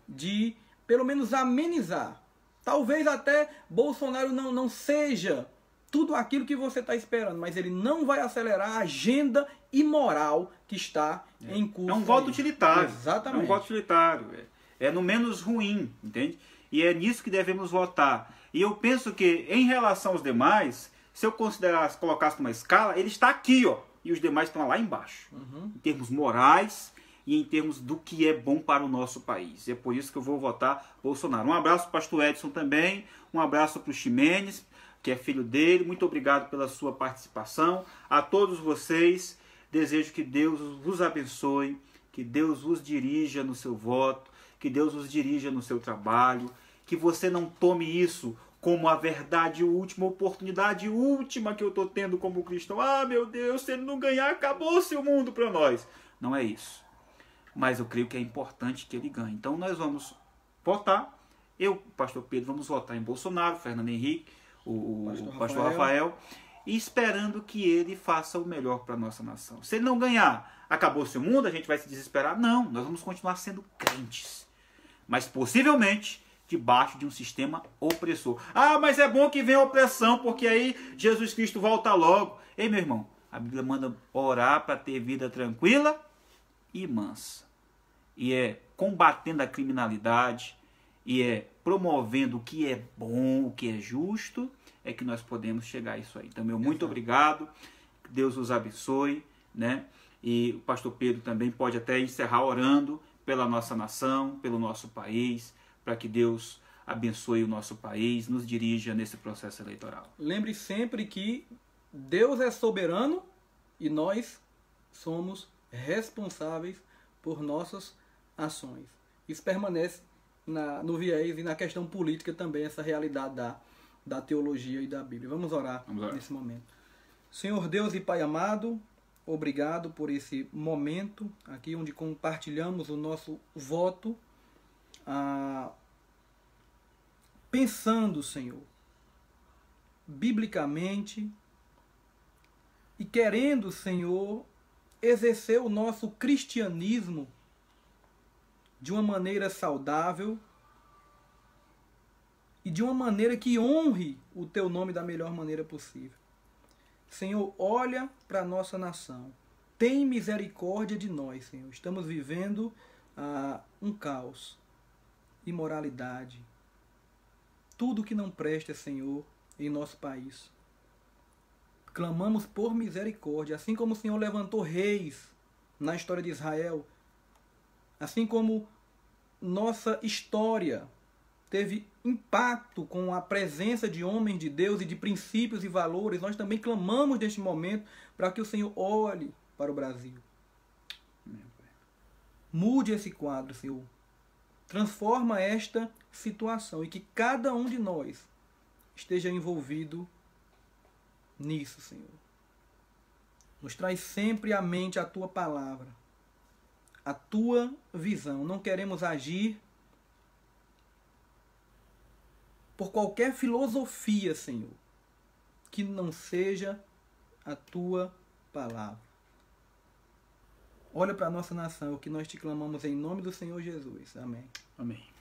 de, pelo menos, amenizar. Talvez até Bolsonaro não seja tudo aquilo que você está esperando, mas ele não vai acelerar a agenda imoral que está em curso. É um voto utilitário. Exatamente. É um voto utilitário. É no menos ruim, entende? E é nisso que devemos votar. E eu penso que, em relação aos demais, se eu colocasse numa escala, ele está aqui, ó, e os demais estão lá embaixo. Em termos morais e em termos do que é bom para o nosso país. E é por isso que eu vou votar Bolsonaro. Um abraço para o pastor Edson também, um abraço para o Ximenes, que é filho dele. Muito obrigado pela sua participação. A todos vocês, desejo que Deus vos abençoe, que Deus vos dirija no seu voto, que Deus vos dirija no seu trabalho, que você não tome isso como a verdade última, oportunidade última que eu estou tendo como cristão. Ah, meu Deus, se ele não ganhar, acabou-se o mundo para nós. Não é isso. Mas eu creio que é importante que ele ganhe. Então nós vamos votar. Eu, pastor Pedro, vamos votar em Bolsonaro, Fernando Henrique, o pastor Rafael, e esperando que ele faça o melhor para a nossa nação. Se ele não ganhar, acabou-se o mundo, a gente vai se desesperar? Não, nós vamos continuar sendo crentes. Mas possivelmente debaixo de um sistema opressor. Ah, mas é bom que venha a opressão, porque aí Jesus Cristo volta logo. Ei, meu irmão, a Bíblia manda orar para ter vida tranquila e mansa. E é combatendo a criminalidade, e é promovendo o que é bom, o que é justo, é que nós podemos chegar a isso aí. Então, meu muito obrigado, Deus os abençoe, né? E o pastor Pedro também pode até encerrar orando pela nossa nação, pelo nosso país, para que Deus abençoe o nosso país, nos dirija nesse processo eleitoral. Lembre sempre que Deus é soberano e nós somos responsáveis por nossas ações. Isso permanece no viés e na questão política também, essa realidade da teologia e da Bíblia. Vamos orar nesse momento. Senhor Deus e Pai amado, obrigado por esse momento aqui onde compartilhamos o nosso voto pensando, Senhor, biblicamente e querendo, Senhor, exercer o nosso cristianismo de uma maneira saudável e de uma maneira que honre o Teu nome da melhor maneira possível. Senhor, olha para a nossa nação. Tem misericórdia de nós, Senhor. Estamos vivendo um caos, imoralidade, tudo que não presta, Senhor, em nosso país. Clamamos por misericórdia, assim como o Senhor levantou reis na história de Israel, assim como nossa história teve impacto com a presença de homens de Deus e de princípios e valores, nós também clamamos neste momento para que o Senhor olhe para o Brasil. Mude esse quadro, Senhor. Transforma esta situação e que cada um de nós esteja envolvido nisso, Senhor. Nos traz sempre à mente a Tua palavra, a Tua visão. Não queremos agir por qualquer filosofia, Senhor, que não seja a Tua palavra. Olha para a nossa nação, o que nós te clamamos em nome do Senhor Jesus. Amém. Amém.